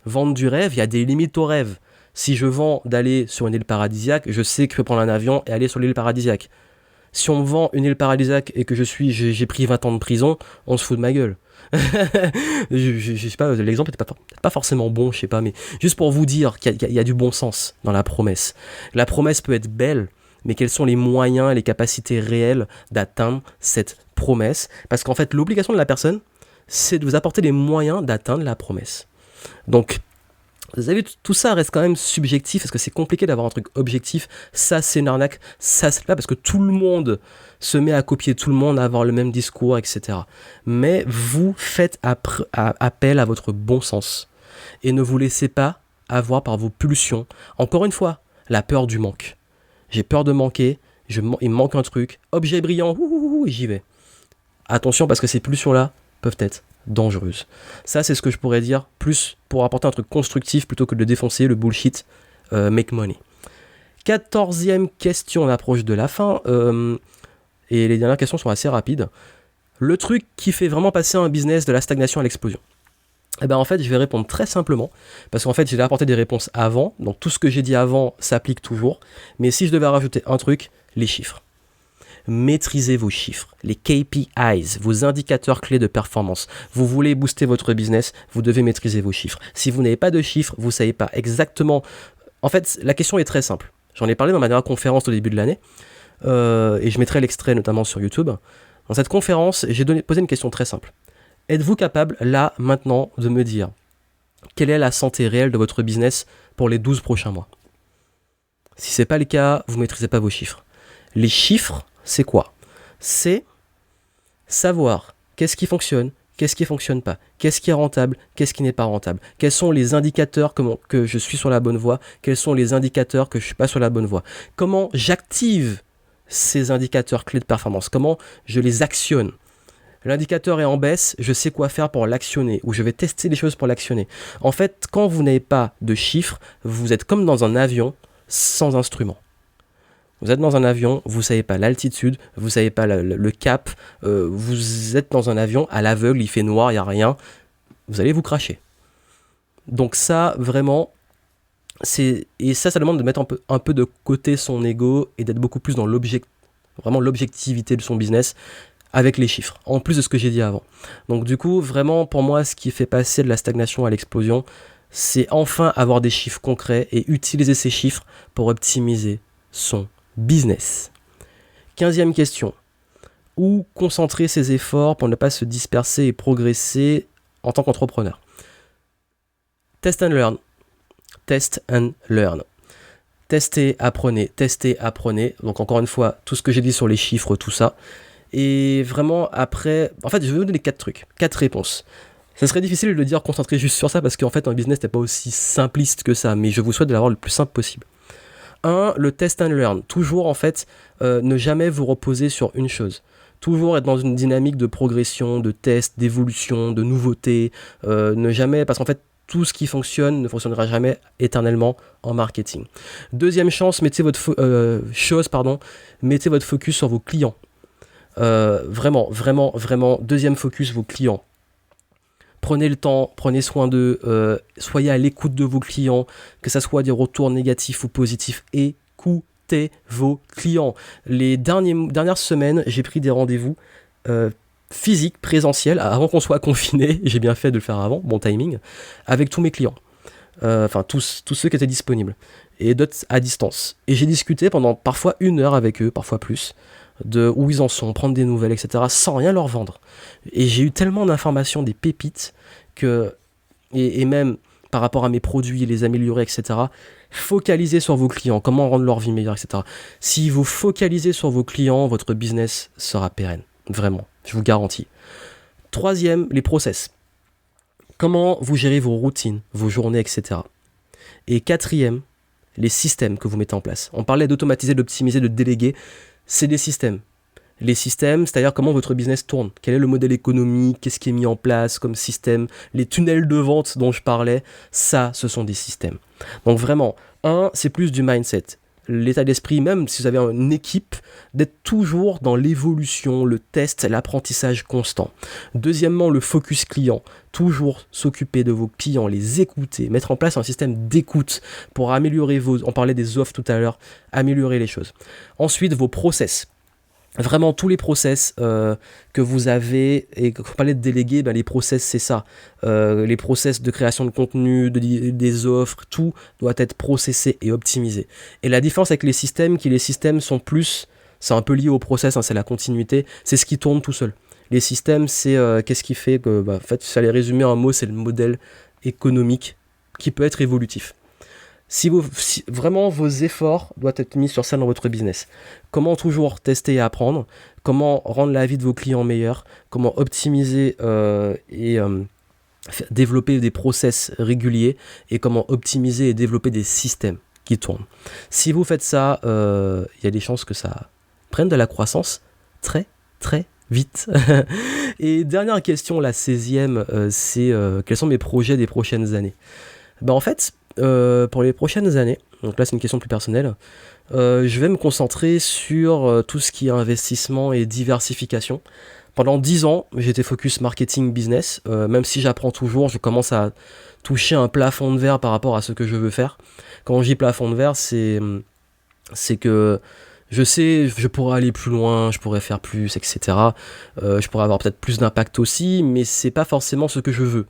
vendre du rêve, il y a des limites au rêve. Si je vends d'aller sur une île paradisiaque, je sais que je peux prendre un avion et aller sur l'île paradisiaque. Si on me vend une île paradisiaque et que j'ai pris 20 ans de prison, on se fout de ma gueule. Je sais pas, l'exemple n'est peut-être pas forcément bon, je sais pas, mais juste pour vous dire qu'il y a du bon sens dans la promesse. La promesse peut être belle, mais quels sont les moyens et les capacités réelles d'atteindre cette promesse ? Parce qu'en fait, l'obligation de la personne, c'est de vous apporter les moyens d'atteindre la promesse. Donc, vous avez vu, tout ça reste quand même subjectif, parce que c'est compliqué d'avoir un truc objectif. Ça, c'est une arnaque, ça, c'est pas, parce que tout le monde se met à copier tout le monde, à avoir le même discours, etc. Mais vous faites appel à votre bon sens et ne vous laissez pas avoir par vos pulsions. Encore une fois, la peur du manque. J'ai peur de manquer, il me manque un truc, objet brillant, et j'y vais. Attention, parce que ces pulsions-là peuvent être dangereuses. Ça, c'est ce que je pourrais dire, plus pour apporter un truc constructif plutôt que de défoncer le bullshit make money. 14e question, on approche de la fin, et les dernières questions sont assez rapides. Le truc qui fait vraiment passer un business de la stagnation à l'explosion. Eh ben en fait, je vais répondre très simplement, parce qu'en fait, j'ai apporté des réponses avant, donc tout ce que j'ai dit avant s'applique toujours, mais si je devais rajouter un truc, les chiffres. Maîtrisez vos chiffres, les KPIs, vos indicateurs clés de performance. Vous voulez booster votre business, vous devez maîtriser vos chiffres. Si vous n'avez pas de chiffres, vous ne savez pas exactement... En fait, la question est très simple. J'en ai parlé dans ma dernière conférence au début de l'année, et je mettrai l'extrait notamment sur YouTube. Dans cette conférence, j'ai posé une question très simple. Êtes-vous capable, là, maintenant, de me dire quelle est la santé réelle de votre business pour les 12 prochains mois ? Si ce n'est pas le cas, vous ne maîtrisez pas vos chiffres. Les chiffres, c'est quoi ? C'est savoir qu'est-ce qui fonctionne, qu'est-ce qui ne fonctionne pas, qu'est-ce qui est rentable, qu'est-ce qui n'est pas rentable, quels sont les indicateurs que je suis sur la bonne voie, quels sont les indicateurs que je ne suis pas sur la bonne voie, comment j'active ces indicateurs clés de performance, comment je les actionne. L'indicateur est en baisse, je sais quoi faire pour l'actionner, ou je vais tester des choses pour l'actionner. En fait, quand vous n'avez pas de chiffres, vous êtes comme dans un avion sans instrument. Vous êtes dans un avion, vous ne savez pas l'altitude, vous ne savez pas le cap, vous êtes dans un avion à l'aveugle, il fait noir, il n'y a rien, vous allez vous cracher. Donc ça, vraiment, et ça demande de mettre un peu de côté son ego et d'être beaucoup plus dans vraiment l'objectivité de son business avec les chiffres, en plus de ce que j'ai dit avant. Donc du coup, vraiment, pour moi, ce qui fait passer de la stagnation à l'explosion, c'est enfin avoir des chiffres concrets et utiliser ces chiffres pour optimiser son business. 15e question. Où concentrer ses efforts pour ne pas se disperser et progresser en tant qu'entrepreneur? Test and learn. Test and learn. Testez, apprenez. Donc encore une fois, tout ce que j'ai dit sur les chiffres, tout ça. Et vraiment, après, en fait, je vais vous donner 4 trucs, 4 réponses. Ça serait difficile de le dire concentré juste sur ça parce qu'en fait, un business n'est pas aussi simpliste que ça, mais je vous souhaite de l'avoir le plus simple possible. 1, le test and learn. Toujours, en fait, ne jamais vous reposer sur une chose. Toujours être dans une dynamique de progression, de test, d'évolution, de nouveauté. Ne jamais, parce qu'en fait, tout ce qui fonctionne ne fonctionnera jamais éternellement en marketing. Deuxième chance, mettez votre focus sur vos clients. Vraiment, deuxième focus, vos clients. Prenez le temps, prenez soin d'eux, soyez à l'écoute de vos clients, que ça soit des retours négatifs ou positifs, écoutez vos clients. Les dernières semaines, j'ai pris des rendez-vous physiques, présentiels, avant qu'on soit confinés, j'ai bien fait de le faire avant, bon timing, avec tous mes clients. Enfin, tous ceux qui étaient disponibles, et d'autres à distance. Et j'ai discuté pendant parfois 1 heure avec eux, parfois plus, de où ils en sont, prendre des nouvelles, etc., sans rien leur vendre. Et j'ai eu tellement d'informations, des pépites, et même par rapport à mes produits, les améliorer, etc., focalisez sur vos clients, comment rendre leur vie meilleure, etc. Si vous focalisez sur vos clients, votre business sera pérenne, vraiment, je vous garantis. 3e, les process. Comment vous gérez vos routines, vos journées, etc. Et 4e, les systèmes que vous mettez en place. On parlait d'automatiser, d'optimiser, de déléguer. C'est des systèmes. Les systèmes, c'est-à-dire comment votre business tourne. Quel est le modèle économique, qu'est-ce qui est mis en place comme système. Les tunnels de vente dont je parlais, ça, ce sont des systèmes. Donc vraiment, c'est plus du mindset. L'état d'esprit, même si vous avez une équipe, d'être toujours dans l'évolution, le test, l'apprentissage constant. Deuxièmement, le focus client. Toujours s'occuper de vos clients, les écouter, mettre en place un système d'écoute pour améliorer on parlait des offres tout à l'heure, améliorer les choses. Ensuite, vos process. Vraiment tous les process que vous avez, et quand on parlait de déléguer, les process c'est ça, les process de création de contenu, des offres, tout doit être processé et optimisé. Et la différence avec les systèmes sont plus, c'est un peu lié au process, c'est la continuité, c'est ce qui tourne tout seul. Les systèmes, c'est qu'est-ce qui fait que, en fait, si j'allais résumer en un mot, c'est le modèle économique qui peut être évolutif. Si vraiment vos efforts doivent être mis sur ça dans votre business. Comment toujours tester et apprendre, comment rendre la vie de vos clients meilleure, comment optimiser et développer des process réguliers et comment optimiser et développer des systèmes qui tournent. Si vous faites ça, il y a des chances que ça prenne de la croissance très très vite. Et dernière question, la 16e, c'est quels sont mes projets des prochaines années? En fait, pour les prochaines années, donc là c'est une question plus personnelle, je vais me concentrer sur tout ce qui est investissement et diversification. Pendant 10 ans, j'étais focus marketing business, même si j'apprends toujours, je commence à toucher un plafond de verre par rapport à ce que je veux faire. Quand je dis plafond de verre, c'est que je sais, je pourrais aller plus loin, je pourrais faire plus, etc. Je pourrais avoir peut-être plus d'impact aussi, mais c'est pas forcément ce que je veux.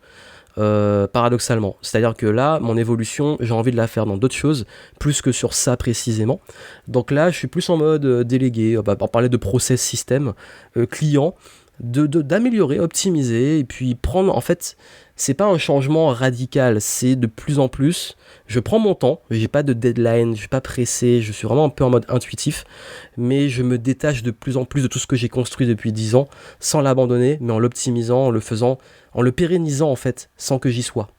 Paradoxalement, c'est-à-dire que là mon évolution, j'ai envie de la faire dans d'autres choses plus que sur ça précisément. Donc là je suis plus en mode délégué, on parlait de process système, client, d'améliorer, optimiser, et puis prendre, en fait c'est pas un changement radical, c'est de plus en plus, je prends mon temps, j'ai pas de deadline, je suis pas pressé, je suis vraiment un peu en mode intuitif, mais je me détache de plus en plus de tout ce que j'ai construit depuis 10 ans, sans l'abandonner, mais en l'optimisant, en le faisant, en le pérennisant en fait, sans que j'y sois.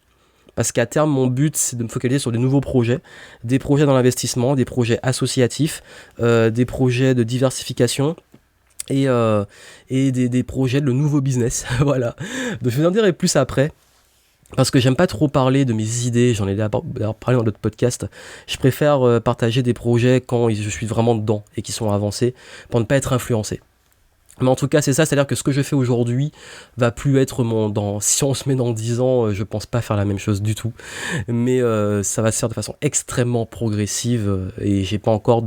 Parce qu'à terme, mon but, c'est de me focaliser sur des nouveaux projets, des projets dans l'investissement, des projets associatifs, des projets de diversification, et des projets de nouveaux business. Voilà. Donc je vous en dirai plus après. parce que j'aime pas trop parler de mes idées, j'en ai d'ailleurs parlé dans d'autres podcasts. Je préfère partager des projets quand je suis vraiment dedans et qui sont avancés pour ne pas être influencé. Mais en tout cas, c'est ça, c'est-à-dire que ce que je fais aujourd'hui va plus être si on se met dans 10 ans, je pense pas faire la même chose du tout. Mais ça va se faire de façon extrêmement progressive et j'ai pas encore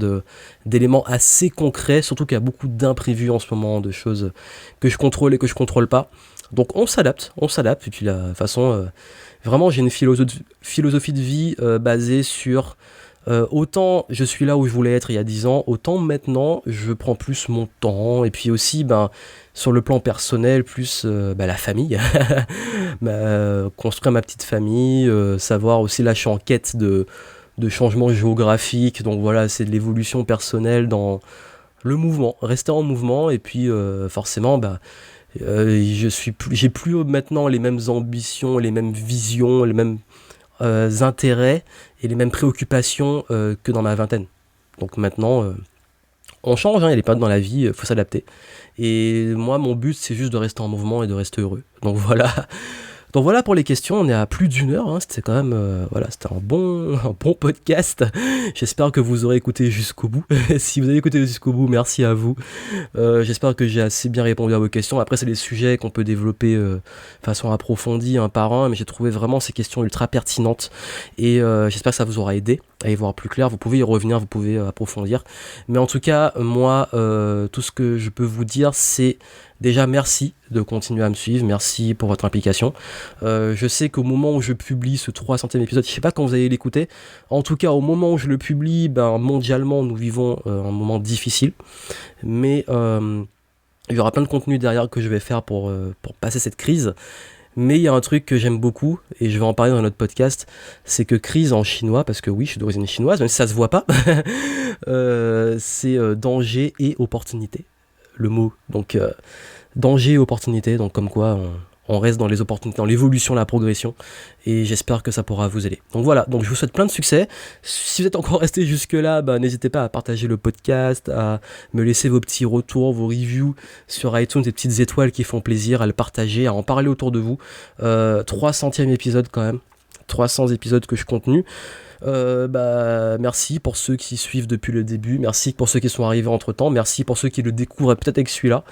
d'éléments assez concrets, surtout qu'il y a beaucoup d'imprévus en ce moment, de choses que je contrôle et que je contrôle pas. Donc on s'adapte, et puis de toute façon, vraiment j'ai une philosophie de vie basée sur autant je suis là où je voulais être il y a 10 ans, autant maintenant je prends plus mon temps, et puis aussi sur le plan personnel, plus la famille, construire ma petite famille, savoir aussi, là je suis en quête de changements géographiques, donc voilà, c'est de l'évolution personnelle dans le mouvement, rester en mouvement, et puis forcément j'ai plus maintenant les mêmes ambitions, les mêmes visions, les mêmes intérêts et les mêmes préoccupations que dans ma vingtaine. Donc maintenant, on change, hein, il y a des périodes dans la vie, il faut s'adapter. Et moi, mon but, c'est juste de rester en mouvement et de rester heureux. Donc voilà. Donc voilà pour les questions, on est à plus d'1 heure, hein. C'était quand même, c'était un bon podcast. J'espère que vous aurez écouté jusqu'au bout. Si vous avez écouté jusqu'au bout, merci à vous. J'espère que j'ai assez bien répondu à vos questions. Après, c'est des sujets qu'on peut développer de façon approfondie un par un, mais j'ai trouvé vraiment ces questions ultra pertinentes et j'espère que ça vous aura aidé à y voir plus clair. Vous pouvez y revenir, vous pouvez approfondir. Mais en tout cas, moi, tout ce que je peux vous dire, c'est déjà merci de continuer à me suivre, merci pour votre implication. Je sais qu'au moment où je publie ce 300e épisode, je sais pas quand vous allez l'écouter, en tout cas au moment où je le publie, mondialement nous vivons un moment difficile, mais il y aura plein de contenu derrière que je vais faire pour passer cette crise. Mais il y a un truc que j'aime beaucoup, et je vais en parler dans notre podcast, c'est que crise en chinois, parce que oui, je suis d'origine chinoise, même si ça se voit pas, c'est danger et opportunité, le mot. Donc danger et opportunité, donc comme quoi on reste dans les opportunités, dans l'évolution, la progression, et j'espère que ça pourra vous aider. Donc voilà, donc je vous souhaite plein de succès. Si vous êtes encore resté jusque là, n'hésitez pas à partager le podcast, à me laisser vos petits retours, vos reviews sur iTunes, des petites étoiles qui font plaisir, à le partager, à en parler autour de vous. 300e épisode quand même, 300 épisodes que je continue. Merci pour ceux qui suivent depuis le début, merci pour ceux qui sont arrivés entre temps, merci pour ceux qui le découvrent peut-être avec celui-là,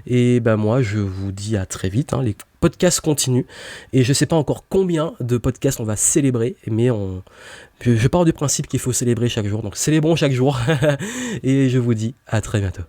et moi je vous dis à très vite, hein. Les podcasts continuent, et je sais pas encore combien de podcasts on va célébrer, mais je pars du principe qu'il faut célébrer chaque jour, donc célébrons chaque jour, et je vous dis à très bientôt.